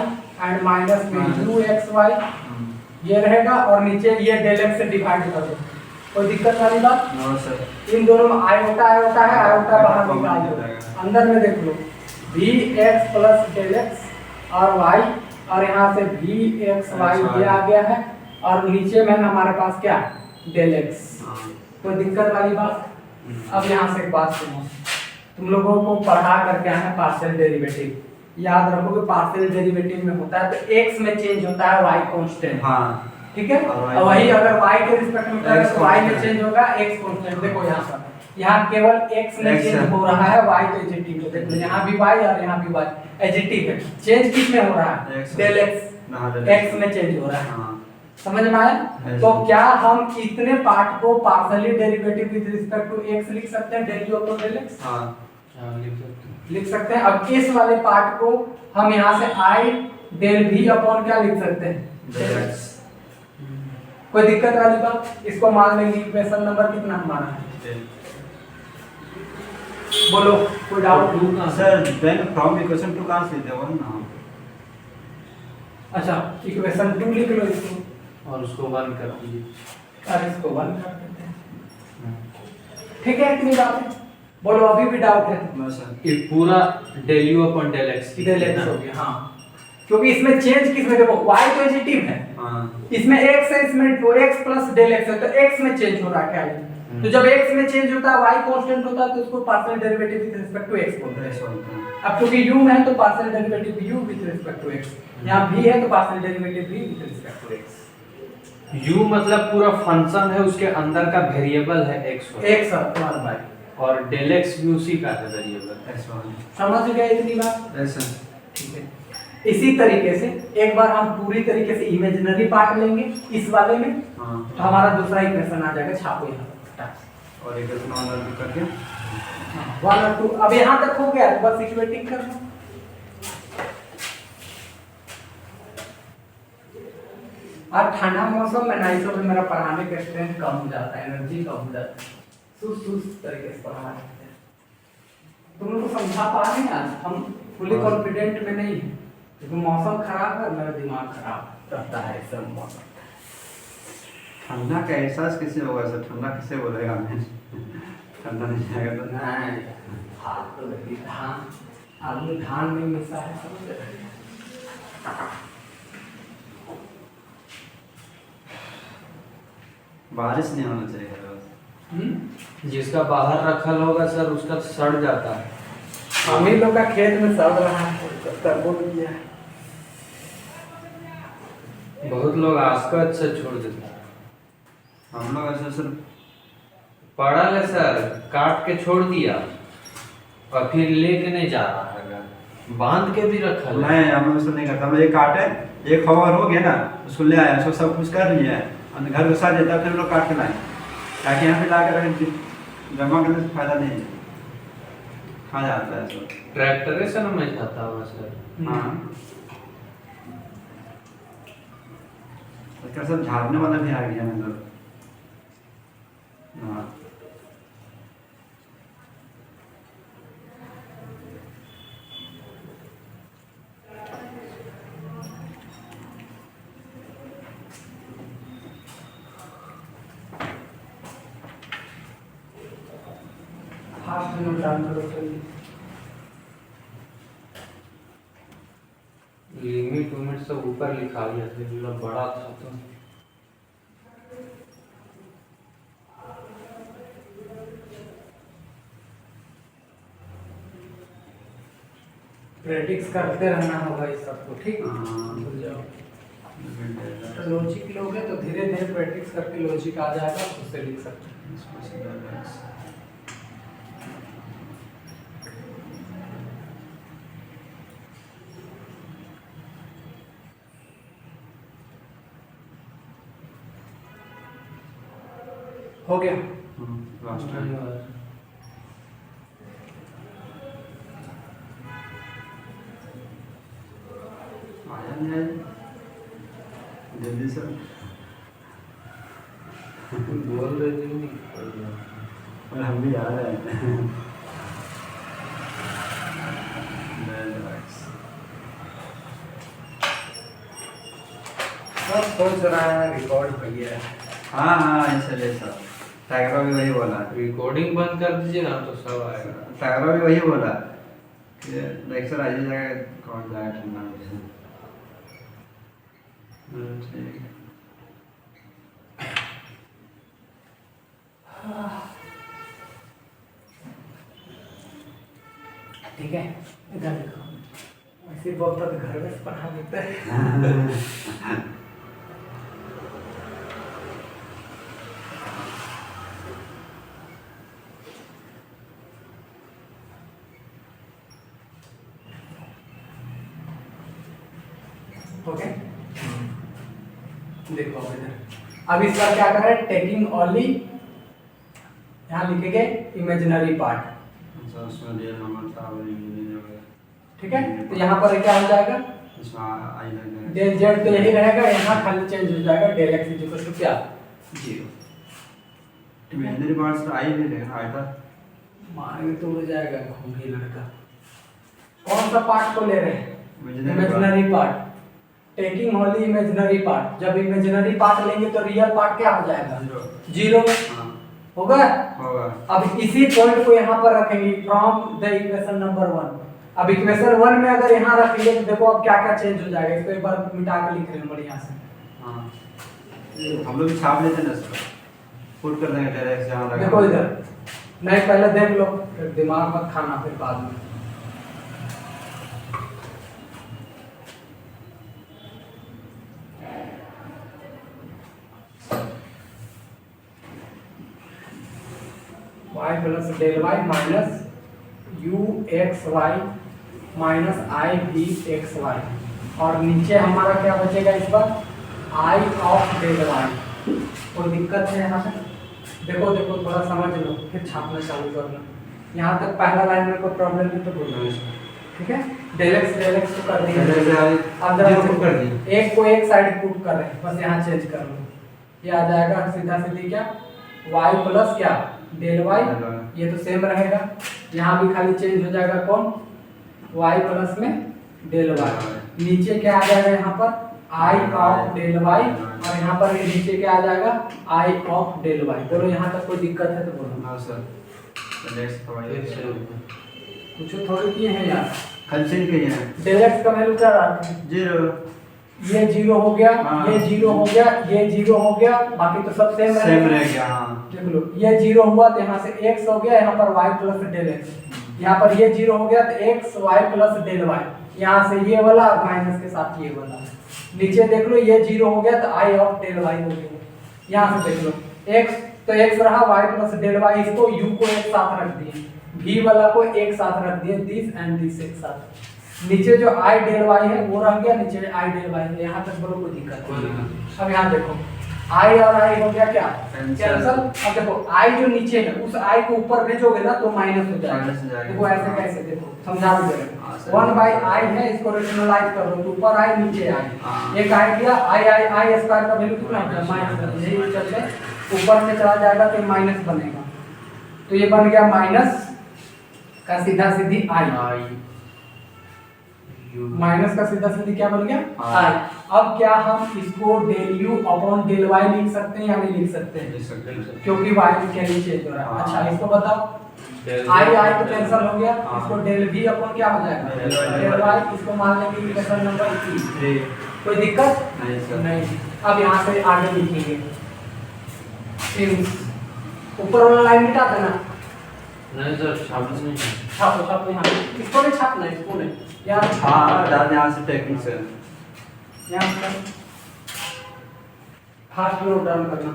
[SPEAKER 2] एंड माइनस में u x y ये रहेगा, और नीचे ये डेल एक्स से डिवाइड कर दो, कोई दिक्कत वाली बात?
[SPEAKER 1] No sir.
[SPEAKER 2] इन दोनों में आयोटा आयोटा है, आयोटा बाहर निकाल दो, अंदर में देख लो भी एक्स प्लस डेल एक्स और वाई, और यहाँ से भी एक्स वाई ये आ गया है, और नीचे में हमारे पास क्या डेल एक्स। कोई दिक्कत वाली बात? अब यहाँ से एक बात सुनो, तुम लोगों को पढ़ा करके आना पार्शियल डेरिवेटिव, याद रखो कि पार्शियल डेरिवेटिव में होता है तो x में चेंज होता है, y कांस्टेंट।
[SPEAKER 1] हाँ
[SPEAKER 2] ठीक है, और वही अगर y के रिस्पेक्ट में करें तो y में चेंज होगा, x कांस्टेंट। देखो यहाँ पर यहाँ केवल x में चेंज हो रहा है, y तो एडजेक्टिव है। देखो यहाँ भी y और यहाँ भी y एडजेक्टिव है, चेंज किस में हो रहा है? डेल x में चेंज हो रहा है। समझ में आया? तो क्या हम इतने पार्ट को partially derivative with respect to x लिख सकते हैं, del u upon del x?
[SPEAKER 3] हाँ
[SPEAKER 2] लिख सकते हैं। अब इस वाले पार्ट को हम यहाँ से i डेल v अपॉन क्या लिख सकते हैं?
[SPEAKER 1] Del X.
[SPEAKER 2] कोई दिक्कत वाली बात? इसको मान लेंगे इक्वेशन नंबर कितना हमारा है? बोलो, कोई doubt?
[SPEAKER 1] Sir then from equation 2 कहां से देवन ना?
[SPEAKER 2] अच्छा, इक्वेशन 2 लिख लो इसको
[SPEAKER 3] और उसको 1 कर दीजिए,
[SPEAKER 2] और इसको 1 कर देते हैं। ठीक है, इतनी बात है। बोलो, अभी भी डाउट है?
[SPEAKER 1] No sir.
[SPEAKER 3] ये पूरा del U upon del X
[SPEAKER 2] del X हो गया। हाँ, क्योंकि इसमें चेंज किसमें, देखो y तो एडजेक्टिव है, इसमें x है, इसमें तो x प्लस डेल x है, तो x में चेंज हो रहा है क्या है? तो जब x में चेंज होता है, y कांस्टेंट होता है, तो उसको partial derivative with respect to x बोलते हैं। अब क्योंकि u में है तो partial derivative u with respect to x, यहाँ v है तो partial derivative v with respect to x।
[SPEAKER 3] u मतलब पूरा फंक्शन है, उसके अंदर का वेरिएबल है x
[SPEAKER 2] और y,
[SPEAKER 3] और डेल एक्स भी उसी का है वेरिएबल।
[SPEAKER 2] समझ गए इतनी बात?
[SPEAKER 1] Yes sir.
[SPEAKER 2] ठीक है, इसी तरीके से एक बार हम पूरी तरीके से इमेजिनरी पार्ट लेंगे इस वाले में, तो हमारा दूसरा इक्वेशन आ जाएगा, छापो यहाँ
[SPEAKER 1] और इक्वेशन ऑन करके
[SPEAKER 2] 1 और 2। अब यहाँ तक हो गया, बस इक्वेटिंग कर लो। आज ठंडा मौसम में नाइसो में मेरा पढ़ाने का स्ट्रेंथ कम हो जाता है, एनर्जी कम हो जाता है, सुस्त तरीके से पढ़ा रहे हैं। तुम लोग को समझा पा रहे हैं? आज हम फुली कॉन्फिडेंट में नहीं है, क्योंकि मौसम खराब है, मेरा दिमाग खराब रहता है सब मौसम।
[SPEAKER 1] ठंडा का एहसास कैसे होगा सर? ठंडा कैसे बोलेगा मैं? ठंडा नहीं जाएगा तो
[SPEAKER 2] नहीं, हाथ तो लगी धान, आदमी धान में मिसा है, समझ रहे?
[SPEAKER 1] बारिश नहीं होना चाहिए रोज।
[SPEAKER 3] जिसका बाहर रखल होगा सर उसका सड़ जाता है।
[SPEAKER 2] हम ही लोग का खेत में सड़ रहा है, तरबूज किया है।
[SPEAKER 3] बहुत लोग आसकत से छोड़ देते हैं।
[SPEAKER 1] हम लोग ऐसे सर
[SPEAKER 3] पड़ा है सर, काट के छोड़ दिया और फिर लेके नहीं जा रहा है घर, बांध के भी रखा है।
[SPEAKER 1] नहीं, हम लोग ऐसा नहीं करता। हम लोग एक काटे, एक खबर हो गया ना, उसको ले आया, उसको सब कुछ कर लिया है, घर घुसा देता है, फिर लोग काट के लाए, ताकि यहाँ पे ला कर जमा करने से फायदा नहीं है, खा जाता है सब।
[SPEAKER 3] ट्रैक्टर से ना मैं जाता हूँ सर।
[SPEAKER 1] हाँ, उसका सब झाड़ने वाला भी आ गया मतलब। हाँ,
[SPEAKER 2] फास्ट में डाउन करो चलिए।
[SPEAKER 3] लिमिट उमिट सब ऊपर लिखा गया था, जो बड़ा था तो
[SPEAKER 2] प्रैक्टिस करते रहना होगा इस सबको, ठीक?
[SPEAKER 1] हाँ।
[SPEAKER 2] भूल जाओ। लॉजिक लोगे तो धीरे धीरे प्रैक्टिस करके लॉजिक आ जाएगा, उससे लिख सकते हैं। हो गया?
[SPEAKER 1] लास्ट टाइम आया नहीं है जल्दी से।
[SPEAKER 3] बोल रहे थे नहीं,
[SPEAKER 1] और हम भी आ रहे हैं।
[SPEAKER 2] सब सोच रहा है रिकॉर्ड भैया।
[SPEAKER 1] हाँ हाँ, ऐसा जैसा टाइगर भी वही बोला,
[SPEAKER 3] रिकॉर्डिंग बंद कर दीजिए ना तो सब आएगा।
[SPEAKER 1] टाइगर भी वही बोला कि लेक्चर आ जाएगा, कौन जाएगा ठंडा में। ठीक है।
[SPEAKER 2] ठीक है, इधर देखो, ऐसे बोलता तो घर में पढ़ा देते हैं। ओके, देखो अब इधर, अब इस बार क्या कर रहे हैं, टेकिंग ओनली, यहाँ लिखेंगे इमेजिनरी पार्ट,
[SPEAKER 1] उसमें डेल नंबर था और
[SPEAKER 2] ठीक है। तो यहाँ पर क्या हो जाएगा,
[SPEAKER 1] इसमें आई लग
[SPEAKER 2] डेल जेड तो यही रहेगा, यहाँ खाली चेंज हो जाएगा, डेल एक्स इक्वल टू क्या, 0।
[SPEAKER 1] इमेजिनरी पार्ट्स तो आई नहीं रहेगा, आया था
[SPEAKER 2] मारेंगे तो हो जाएगा, घूंगी लड़का। कौन सा पार्ट को ले रहे हैं,
[SPEAKER 1] Imaginary
[SPEAKER 2] imaginary part, taking only imaginary part. जब इमेजिनरी पार्ट लेंगे तो रियल पार्ट क्या हो जाएगा, 0
[SPEAKER 1] हाँ
[SPEAKER 2] होगा।
[SPEAKER 1] होगा।
[SPEAKER 2] अब इसी पॉइंट को यहाँ पर रखेंगे फ्रॉम द इक्वेशन नंबर 1। अब इक्वेशन 1 में अगर यहाँ रखेंगे तो देखो अब क्या क्या चेंज हो जाएगा, इसको एक बार मिटा के लिख रहे हैं बढ़िया से।
[SPEAKER 1] हाँ हम लोग भी छाप लेते हैं ना इसको, पुट कर देंगे डायरेक्ट जहाँ लगा।
[SPEAKER 2] देखो इधर, नहीं पहले देख लो, फिर दिमाग मत खाना फिर बाद में। y plus del y minus u x y minus i भी एक्स वाई, और नीचे हमारा क्या बचेगा इस बार, आई ऑफ डेल वाई। कोई दिक्कत है यहाँ पे, देखो देखो थोड़ा समझ लो फिर छापना चालू करना। यहाँ तक पहला लाइन में कोई प्रॉब्लम नहीं तो बोलो, ठीक है। डेल एक्स तो कर दिया, अब जब
[SPEAKER 3] कर दी,
[SPEAKER 2] एक को एक साइड पुट कर रहे हैं, बस यहाँ चेंज कर लो, ये आ जाएगा सीधा सीधी क्या, y प्लस क्या डेल वाई, ये तो सेम रहेगा, यहाँ भी खाली चेंज हो जाएगा कौन, y प्लस में डेल वाई, नीचे क्या आ जाएगा यहाँ पर आई ऑफ डेल वाई, और यहाँ पर नीचे क्या आ जाएगा आई ऑफ डेल वाई। बोलो यहाँ तक कोई दिक्कत है तो बोलो।
[SPEAKER 1] हाँ सर,
[SPEAKER 2] कुछ थोड़ी किए हैं यार,
[SPEAKER 1] कल चेंज किए हैं
[SPEAKER 2] डेल एक्स का वैल्यू क्या रखते हैं,
[SPEAKER 1] 0,
[SPEAKER 2] ये 0 हो गया,
[SPEAKER 1] हाँ।
[SPEAKER 2] ये 0 हो गया, ये 0 हो गया, बाकी तो सब सेम
[SPEAKER 1] सेम रह गया। हाँ
[SPEAKER 2] देख लो, ये 0 हुआ तो यहाँ से x हो गया, यहाँ पर y प्लस डेल x, यहाँ पर ये 0 हो गया तो x y plus del y, यहाँ से ये वाला माइनस के साथ ये वाला, नीचे देख लो ये 0 हो गया तो i ऑफ डेल y हो गया, यहाँ से देख लो x तो x रहा, y प्लस डेल y, इसको u को एक साथ रख दिए, v वाला को एक साथ रख दिए, दिस एंड दिस एक साथ, नीचे जो i डेल y है वो रह गया, नीचे i डेल y है, यहाँ तक बोलो कोई दिक्कत नहीं। अब यहाँ देखो i और i हो गया क्या कैंसल, अब देखो i जो नीचे है उस i को ऊपर भेजोगे ना तो माइनस हो जाएगा, देखो ऐसे कैसे, देखो समझा भी दे रहे 1/i है, इसको रेशनलाइज कर दो तो ऊपर i नीचे i, एक i दिया i स्क्वायर का वैल्यू कितना होता है माइनस, यही चलते ऊपर में चला जाएगा तो माइनस बनेगा, तो ये बन गया माइनस का सीधा सीधी i, माइनस का सीधा सीधी क्या बन गया i। अब क्या हम इसको del u upon del y लिख सकते हैं या नहीं लिख सकते हैं, क्योंकि y के नीचे जो है। अच्छा इसको बताओ, i तो कैंसिल हो गया, इसको डेल v अपॉन क्या हो जाएगा डेल y, इसको मान लेंगे इक्वेशन नंबर 3, कोई दिक्कत नहीं। अब यहाँ से आगे लिखेंगे, ऊपर वाला लाइन मिटा देना,
[SPEAKER 3] नहीं सर छापना नहीं,
[SPEAKER 2] छापो यहाँ, इसको नहीं छापना, इसको नहीं यार,
[SPEAKER 1] हाँ डाल यहाँ से टेक्निक से
[SPEAKER 2] यहाँ पर फास्ट नोट डाउन करना,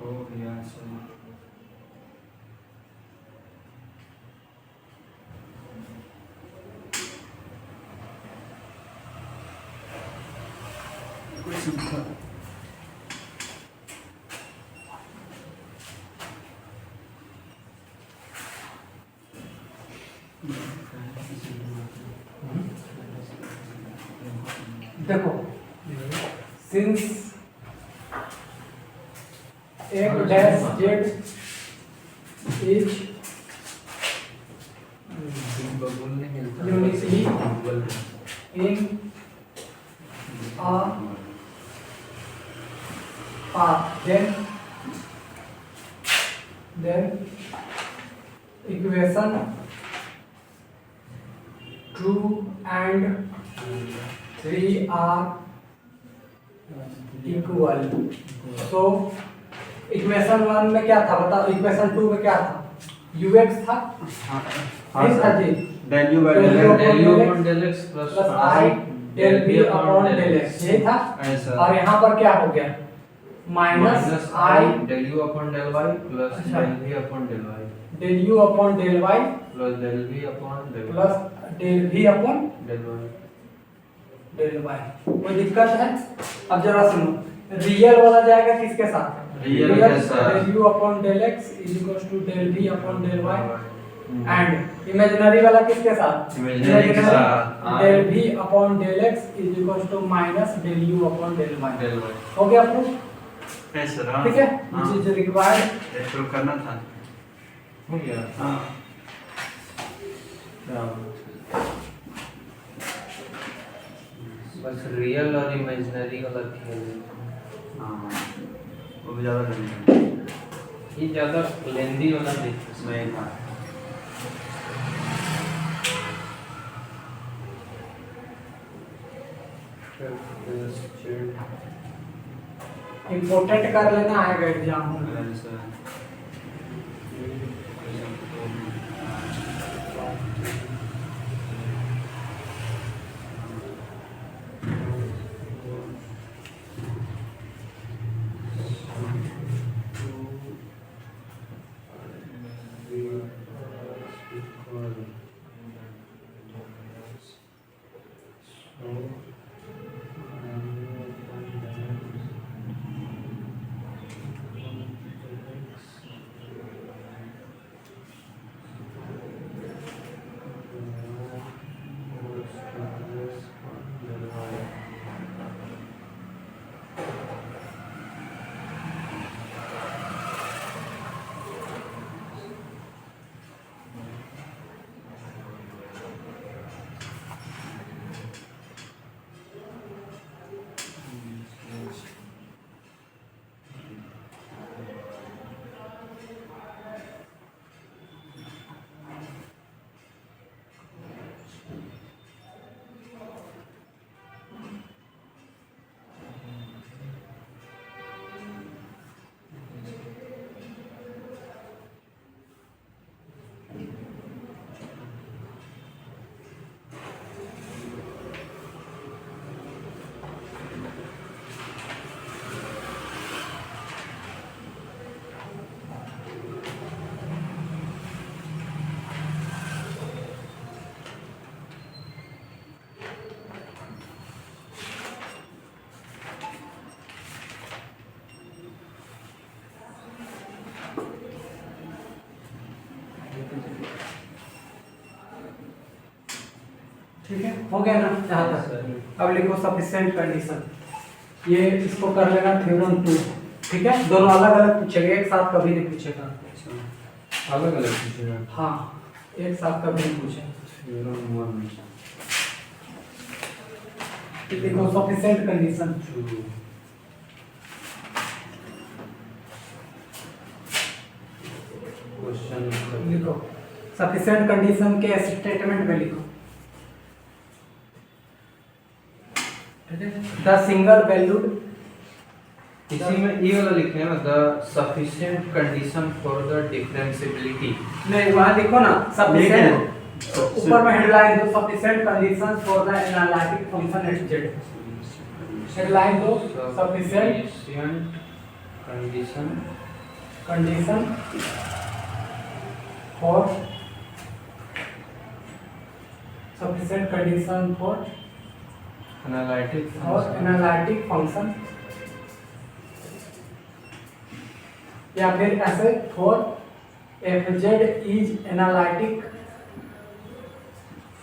[SPEAKER 1] हो गया सही।
[SPEAKER 2] देखो सिंस एक dash Z is uniquely in a path, then equation 2 and 3 are equal. तो इक्वेशन 1 में क्या था बताओ, इक्वेशन 2 में क्या था, ux था, नहीं था जी,
[SPEAKER 1] del u by
[SPEAKER 2] del u
[SPEAKER 3] del u
[SPEAKER 2] upon
[SPEAKER 3] upon del x plus
[SPEAKER 2] I del b upon del x, यही था।
[SPEAKER 1] ऐसा
[SPEAKER 2] और यहाँ पर क्या हो गया, माइनस आई
[SPEAKER 3] del u upon del y plus
[SPEAKER 2] अच्छा।
[SPEAKER 3] del v upon del y
[SPEAKER 2] del u upon del y
[SPEAKER 3] plus del v upon del
[SPEAKER 2] plus del v upon
[SPEAKER 3] del y।
[SPEAKER 2] del y। कोई दिक्कत है? अब जरा सुनो, रियल वाला जाएगा किसके साथ,
[SPEAKER 3] Real के साथ।
[SPEAKER 2] del u upon del x is equals to del v upon del y and imaginary वाला किसके साथ,
[SPEAKER 3] Imaginary के साथ।
[SPEAKER 2] del v upon del x is equals to minus del u upon del y।
[SPEAKER 3] del y।
[SPEAKER 2] हो गया proof,
[SPEAKER 1] ऐसा रहा।
[SPEAKER 2] ठीक है,
[SPEAKER 1] हाँ।
[SPEAKER 2] which is required।
[SPEAKER 1] ये प्रूव करना था।
[SPEAKER 3] हो गया।
[SPEAKER 1] हाँ
[SPEAKER 3] बस रियल और इमेजिनरी वाला खेल है।
[SPEAKER 1] हाँ वो भी ज़्यादा करना है।
[SPEAKER 3] ये ज़्यादा लेंदी वाला देख
[SPEAKER 1] इसमें था
[SPEAKER 2] इम्पोर्टेंट कर लेना आएगा एग्जाम में।
[SPEAKER 1] ऐसा
[SPEAKER 2] ठीक है, हो गया ना यहाँ तक। अब लिखो सफिशिएंट कंडीशन, ये इसको कर लेना थ्योरम 2, ठीक है। दोनों अलग अलग पूछेगा, एक साथ कभी नहीं पूछेगा।
[SPEAKER 3] अलग अलग पूछेगा।
[SPEAKER 2] हाँ, एक साथ कभी नहीं पूछेगा। लिखो सफिशिएंट कंडीशन। लिखो सफिशिएंट कंडीशन के स्टेटमेंट में लिखो, द सिंगल वैल्यूड,
[SPEAKER 3] इसी में ये वाला लिखना है ना, the sufficient condition for the differentiability.
[SPEAKER 2] नहीं वहाँ लिखो ना सफिशिएंट, ऊपर में हेडलाइन दो, sufficient condition for the analytic function at z. Headline दो sufficient
[SPEAKER 3] condition
[SPEAKER 2] condition for sufficient condition for analytic function, या फिर ऐसे for f Z is analytic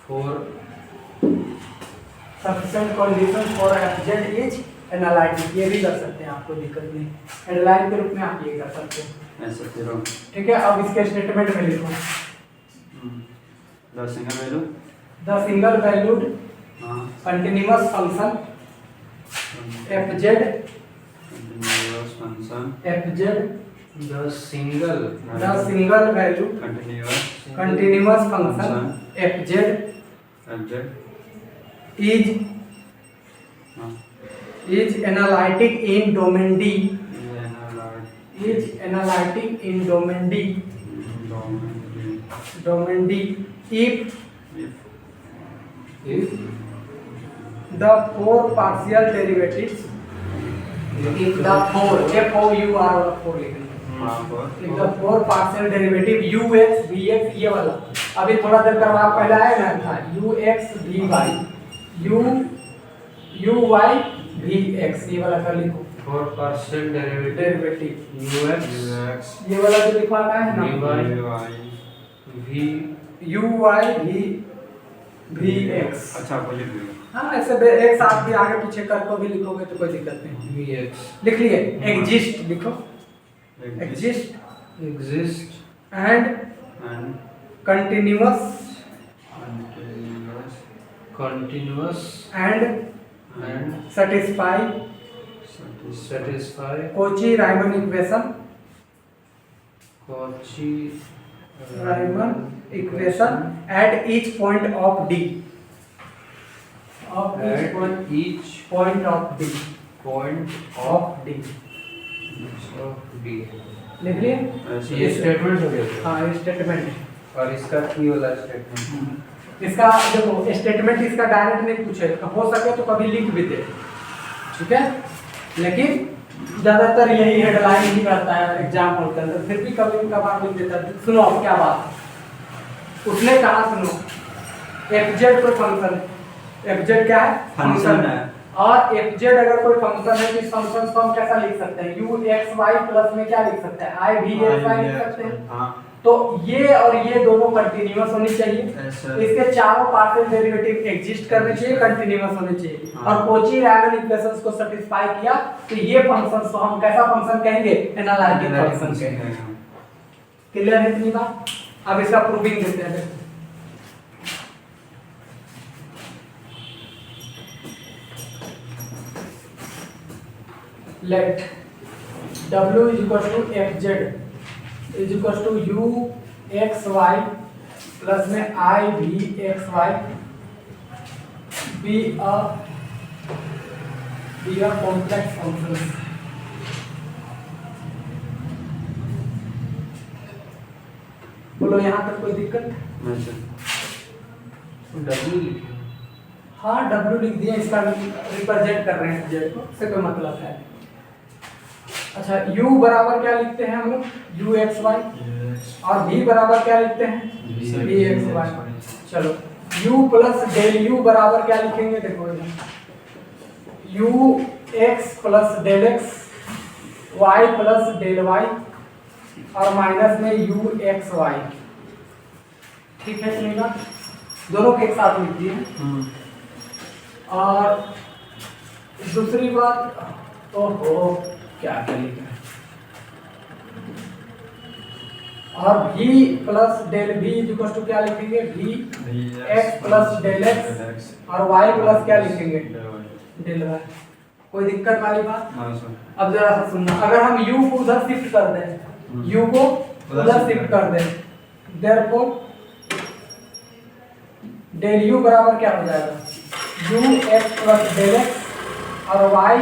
[SPEAKER 3] for
[SPEAKER 2] sufficient condition for f Z is analytic, ये भी कर सकते हैं, आपको दिक्कत नहीं, हेडलाइन के रूप में आप ये कर सकते हैं।
[SPEAKER 1] ऐसे फिर
[SPEAKER 2] ठीक है, अब इसके स्टेटमेंट में लिखो
[SPEAKER 1] the single value,
[SPEAKER 2] the single valued
[SPEAKER 1] हाँ
[SPEAKER 2] continuous function F z
[SPEAKER 1] continuous function
[SPEAKER 2] F z
[SPEAKER 3] the single
[SPEAKER 2] value continuous function F Z is analytic in domain D, is analytic in domain D if the four partial derivatives, if the four F-O-U-R वाला four लिखना, if the four partial derivative ux vx, ये वाला अभी थोड़ा देर करवा पहले आया ना था, ux vy uy vx, ये वाला कर लिखो,
[SPEAKER 3] फोर पार्शियल
[SPEAKER 2] डेरिवेटिव
[SPEAKER 3] ux
[SPEAKER 2] ये वाला जो लिखवा का है ना
[SPEAKER 3] v
[SPEAKER 2] uy vx।
[SPEAKER 1] अच्छा आपको लिख दिया।
[SPEAKER 2] हाँ, ऐसे एक साथ भी आगे पीछे कर भी लिखोगे तो कोई दिक्कत नहीं।
[SPEAKER 3] vx
[SPEAKER 2] लिख लिए, एग्जिस्ट लिखो, exist and continuous and satisfy Cauchy Riemann equation, Riemann equation at each point of D, लिख लिए?
[SPEAKER 3] ये स्टेटमेंट हो गया।
[SPEAKER 2] हाँ, ये स्टेटमेंट है।
[SPEAKER 3] और इसका की वाला स्टेटमेंट,
[SPEAKER 2] इसका देखो स्टेटमेंट इसका डायरेक्ट नहीं पूछे, हो सके तो कभी लिख भी दे, ठीक है, लेकिन ज्यादातर यही हेडलाइन ही रहता है एग्जाम्पल के अंदर, फिर भी कभी कभार लिख देता है। सुनो अब क्या बात है, उसने कहा सुनो, एफ जेड कोई फंक्शन है, एफ जेड क्या है?
[SPEAKER 1] फंक्शन है,
[SPEAKER 2] और एफ जेड अगर कोई फंक्शन है तो इस फंक्शन को हम कैसा लिख सकते हैं? यू एक्स वाई प्लस में क्या लिख सकते हैं? आई भी एक्स वाई लिख सकते हैं।
[SPEAKER 1] हाँ।
[SPEAKER 2] तो ये और ये दोनों कंटिन्यूअस होनी चाहिए, इसके चारों पार्शियल डेरिवेटिव एग्जिस्ट करने चाहिए, कंटिन्यूअस होने चाहिए।
[SPEAKER 1] हाँ।
[SPEAKER 2] और कोची रायमन इक्वेशंस को सैटिस्फाई किया तो ये फंक्शंस को हम कैसा फंक्शन कहेंगे? एनालिटिक फंक्शन कहेंगे। क्लियर है इतनी बात? अब इसका प्रूविंग देते हैं। Let W is equal to fz is equal to u x y plus में I v x y be a complex function। बोलो यहाँ तक कोई दिक्कत?
[SPEAKER 3] W लिखिए।
[SPEAKER 2] हाँ, W लिख दिया, इसका रिप्रेजेंट कर रहे हैं z को, इससे कोई मतलब है। अच्छा, u बराबर क्या लिखते हैं हम लोग? u x y, और v बराबर क्या लिखते हैं? v x y। चलो, u प्लस डेल u बराबर क्या लिखेंगे? देखो u x plus del x, y plus del y, और माइनस में u x y। ठीक है सुनिएगा, दोनों के एक साथ लिख दिए। और दूसरी बात, ओहो क्या लिखा है, और v plus del v equal to क्या लिखेंगे? v x plus del x, और y प्लस क्या लिखेंगे? Del y। कोई दिक्कत वाली बात? अब जरा सा सुनना, अगर हम u को उधर शिफ्ट कर दें, u को उधर शिफ्ट कर दें, देयरफॉर डेल u बराबर क्या हो जाएगा? u x plus del x और y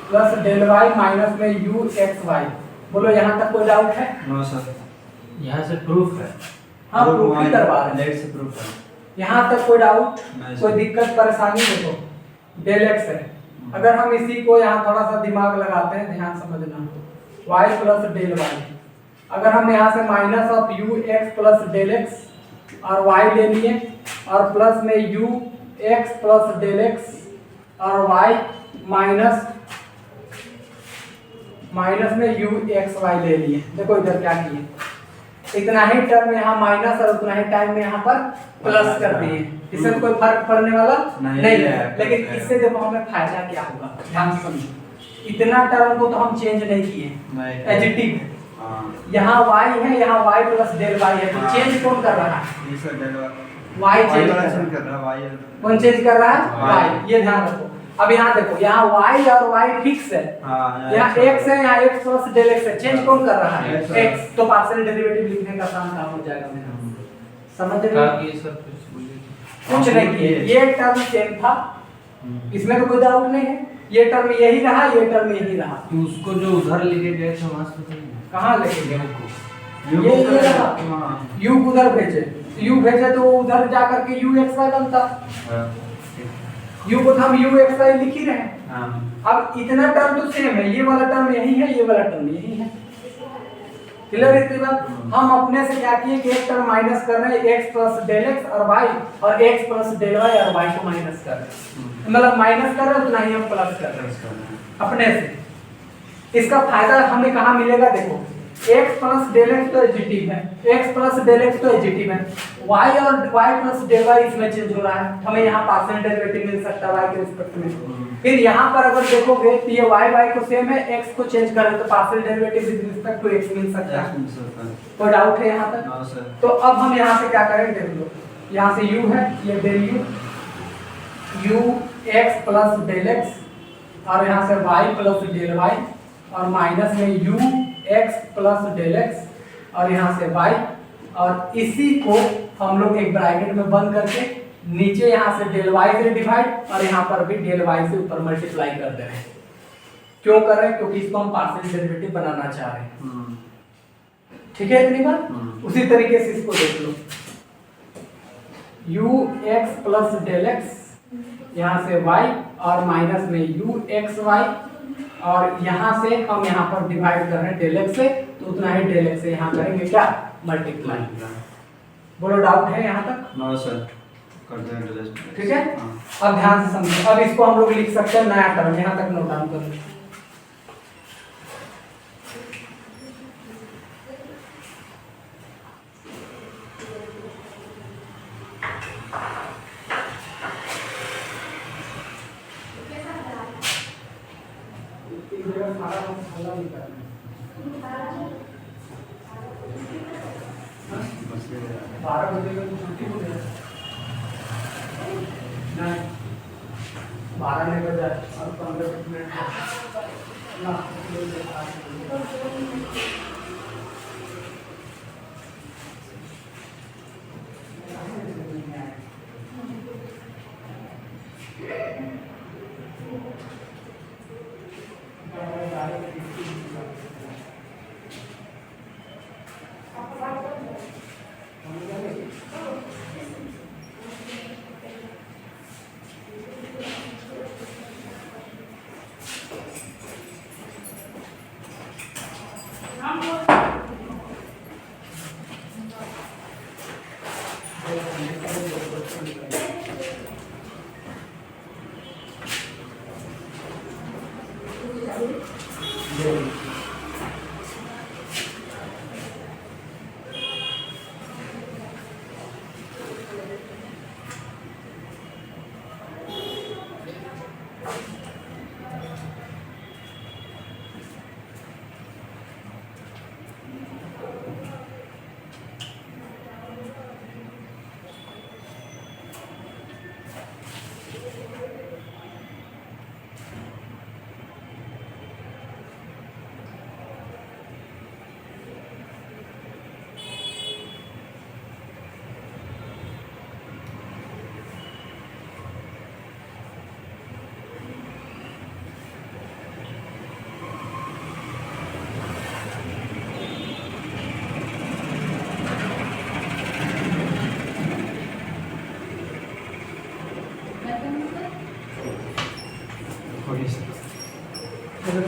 [SPEAKER 2] plus del y minus में u x y। बोलो यहाँ तक कोई डाउट है?
[SPEAKER 1] No sir.
[SPEAKER 3] यहाँ से प्रूफ है।
[SPEAKER 2] हाँ, प्रूफ ही करवा रहे हैं।
[SPEAKER 1] लेट से प्रूफ है।
[SPEAKER 2] यहाँ तक कोई डाउट,
[SPEAKER 1] नहीं सर।
[SPEAKER 2] कोई दिक्कत परेशानी? देखो डेल x है, अगर हम इसी को यहाँ थोड़ा सा दिमाग लगाते हैं, ध्यान समझना, वाई प्लस डेल वाई। अगर हम यहाँ से minus of U X plus del X और वाई ले लिए और प्लस में U X plus del X और वाई माइनस में यू एक्स वाई ले लिए। देखो इधर क्या किए, इतना ही टर्म यहाँ माइनस और उतना ही टाइम में यहाँ पर प्लस कर दिए। इससे तो कोई फर्क पड़ने वाला नहीं है, लेकिन इससे देखो हमें फायदा क्या होगा, ध्यान से समझो। इतना टर्म को तो हम चेंज नहीं किए, एडिटिव है। यहाँ y है, यहाँ y प्लस डेल y है, तो चेंज कौन कर रहा है? y चेंज कर रहा है। कौन चेंज कर रहा है? y। ये ध्यान रखो। अब यहाँ देखो, यहाँ y और y फिक्स है, यहाँ x है, यहाँ x प्लस डेल x है, चेंज कौन कर रहा है? x। तो पार्शियल डेरिवेटिव लिखने का आसान काम हो जाएगा मेरा। समझ रहे? कुछ नहीं किए, ये टर्म सेम था, इसमें तो कोई डाउट नहीं है। ये टर्म यही रहा, ये टर्म यही रहा।
[SPEAKER 3] तो उसको जो उधर लेके गए थे वहां से
[SPEAKER 2] कहाँ लेके गए? ये रहा, u उधर भेजे, u भेजे तो उधर जाकर के u x y बनता। u को हम u x y लिख ही रहे हैं। अब इतना टर्म तो सेम है, ये वाला टर्म यही है, ये वाला टर्म यही है। क्लियर है? इसके बाद हम अपने से क्या किए कि एक टर्म माइनस कर रहे हैं, x प्लस डेल x और y, और x प्लस डेल y और y को माइनस कर रहे हैं। मतलब माइनस कर रहे हैं उतना ही हम प्लस कर रहे हैं अपने से। इसका फायदा हमें कहाँ मिलेगा? देखो, x प्लस डेल x तो एडिटिव है, x प्लस डेल x तो एडिटिव है, y और y प्लस डेल y इसमें चेंज हो रहा है, हमें यहाँ पार्शियल डेरिवेटिव मिल सकता है y के रिस्पेक्ट में। फिर यहाँ पर अगर देखोगे तो ये y को सेम है, x को चेंज करें तो partial derivative with respect to x मिल सकता है। कोई डाउट है यहाँ तक? तो अब हम यहाँ से क्या करेंगे? देख लो, यहाँ से u है, ये del u x plus del x और यहाँ से y प्लस डेल y और माइनस में u x plus del x और यहाँ से y, और इसी को हम लोग एक ब्रैकेट में बंद करके नीचे यहाँ से डेल y से डिवाइड और यहाँ पर भी डेल y से ऊपर मल्टीप्लाई कर दे रहे हैं। क्यों कर रहे हैं? क्योंकि इसको हम पार्शियल डेरिवेटिव बनाना चाह रहे हैं। ठीक है इतनी बात? उसी तरीके से इसको देख लो, u x plus del x यहाँ से y और माइनस में u x y, और यहाँ से हम यहाँ पर डिवाइड कर रहे हैं डेल x से, तो उतना ही डेल x से यहाँ करेंगे क्या? मल्टीप्लाई। बोलो डाउट है यहाँ तक?
[SPEAKER 1] नो सर, कर देंगे।
[SPEAKER 2] ठीक है, अब ध्यान से समझो। अब इसको हम लोग लिख सकते हैं नया टर्म, यहाँ तक नोट डाउन कर लो। बारह बजे का छुट्टी हो गया, नहीं 12 नहीं बजा और 15 मिनट ना।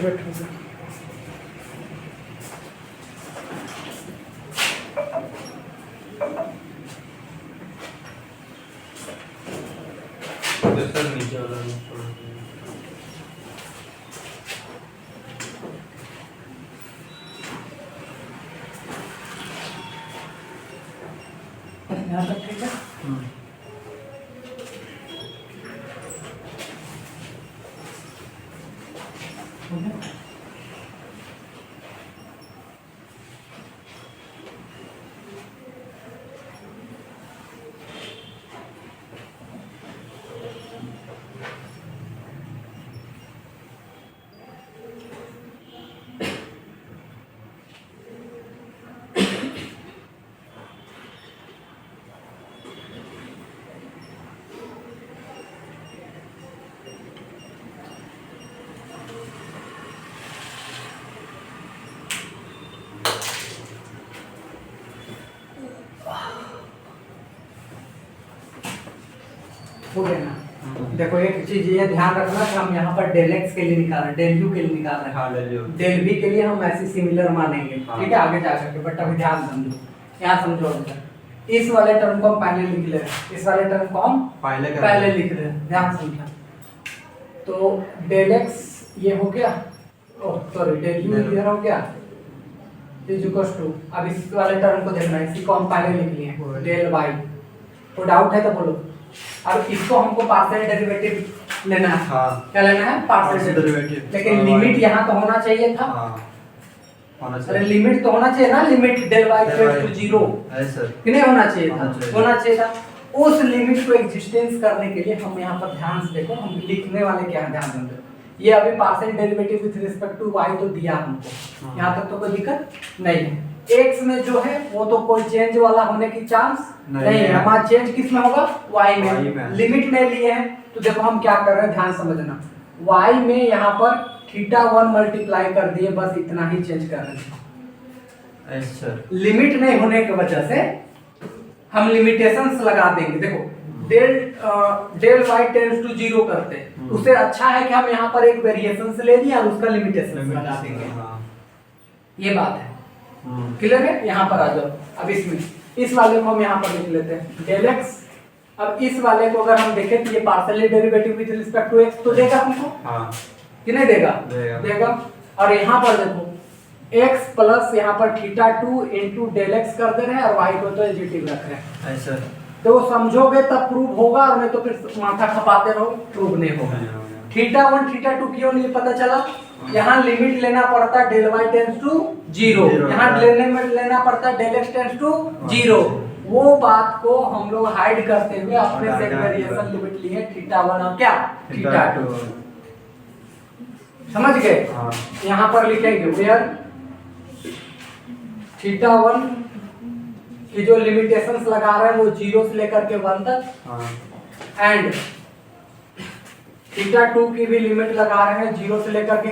[SPEAKER 2] बैठो
[SPEAKER 3] तो सर नीचे वाला भी छोड़ दीजिए।
[SPEAKER 2] यहाँ तक ठीक है। हो गया? हो गया ना। देखो एक चीज ये ध्यान रखना कि हम यहाँ पर डेल एक्स के लिए निकाल रहे हैं, डेल यू के लिए निकाल रहे हैं,
[SPEAKER 1] हाँ ले
[SPEAKER 2] डेल वी के लिए हम ऐसे सिमिलर मानेंगे।
[SPEAKER 1] हाँ।
[SPEAKER 2] ठीक है आगे जा करके, बट अभी ध्यान समझो, यहाँ समझो अभी तक। इस वाले टर्म को हम पहले लिख ले रहे हैं, इस वाले टर्म को हम पहले लिख रहे हैं, ध्यान समझा। तो डेल एक्स ये हो गया, ओह सॉरी डेल यू इधर हो गया, इज इक्वल्स टू, अब इस वाले टर्म को देखना है, इसी को हम पहले लिख लिए डेल वाई। तो डाउट है तो बोलो। अब इसको हमको पार्शियल डेरिवेटिव लेना है।
[SPEAKER 1] हाँ।
[SPEAKER 2] क्या लेना है? Partial derivative. लेकिन लिमिट यहाँ तो होना चाहिए था।
[SPEAKER 1] होना
[SPEAKER 2] अरे
[SPEAKER 1] चाहिए।
[SPEAKER 2] लिमिट तो होना चाहिए ना, limit del Y equal to 0
[SPEAKER 1] है सर।
[SPEAKER 2] कि नहीं होना चाहिए था?
[SPEAKER 1] होना चाहिए।
[SPEAKER 2] होना चाहिए था। उस लिमिट को एग्जिस्टेंस करने के लिए हम यहाँ पर ध्यान से देखो, हम लिखने वाले क्या है ध्यान दें। ये अभी partial derivative with respect to Y तो दिया हमको,
[SPEAKER 1] हाँ।
[SPEAKER 2] यहाँ तक तो कोई दिक्कत नहीं है। एक्स में जो है वो तो कोई चेंज वाला होने की चांस नहीं है, हमारा चेंज किस में होगा? वाई में। लिमिट में लिए हैं तो देखो हम क्या कर रहे हैं, ध्यान समझना। वाई में यहाँ पर θ1 मल्टीप्लाई कर दिए, बस इतना ही चेंज कर रहे हैं।
[SPEAKER 1] सर
[SPEAKER 2] लिमिट नहीं होने की वजह से हम लिमिटेशंस लगा देंगे। देखो डेल वाई टेंड्स टू 0 करते हैं, उससे अच्छा है कि हम यहाँ पर एक वेरिएशन से ले लिया और उसका लिमिटेशन लगा देंगे। ये बात है, क्लियर है? यहाँ पर आ जाओ। अब इसमें इस वाले को हम यहाँ पर लिख लेते हैं डेल एक्स। अब इस वाले को अगर हम देखें तो ये partial derivative with respect to X तो देगा हमको, कि नहीं देगा? देगा। और यहाँ पर देखो x प्लस यहाँ पर θ2 इंटू डेल एक्स कर दे रहे हैं और y को तो एलजीटिव रख रहे हैं।
[SPEAKER 1] ऐसा
[SPEAKER 2] तो समझोगे तब प्रूव होगा, और नहीं तो फिर माथा खपाते रहो, प्रूव नहीं होगा। θ1 θ2 क्यों नहीं पता चला? यहाँ लिमिट लेना पड़ता डेल वाई टेंस टू 0, यहाँ लेना पड़ता डेल एक्स टेंस टू 0। वो बात को हम लोग हाइड करते हुए अपने से वेरिएशन लिमिट लिए θ1 और क्या θ2, समझ गए? यहाँ पर लिखेंगे वेयर θ1 की जो लिमिटेशंस लगा रहे हैं वो 0 से लेकर के 1 तक, एंड θ2 की भी लिमिट लगा रहे हैं 0 से लेकर के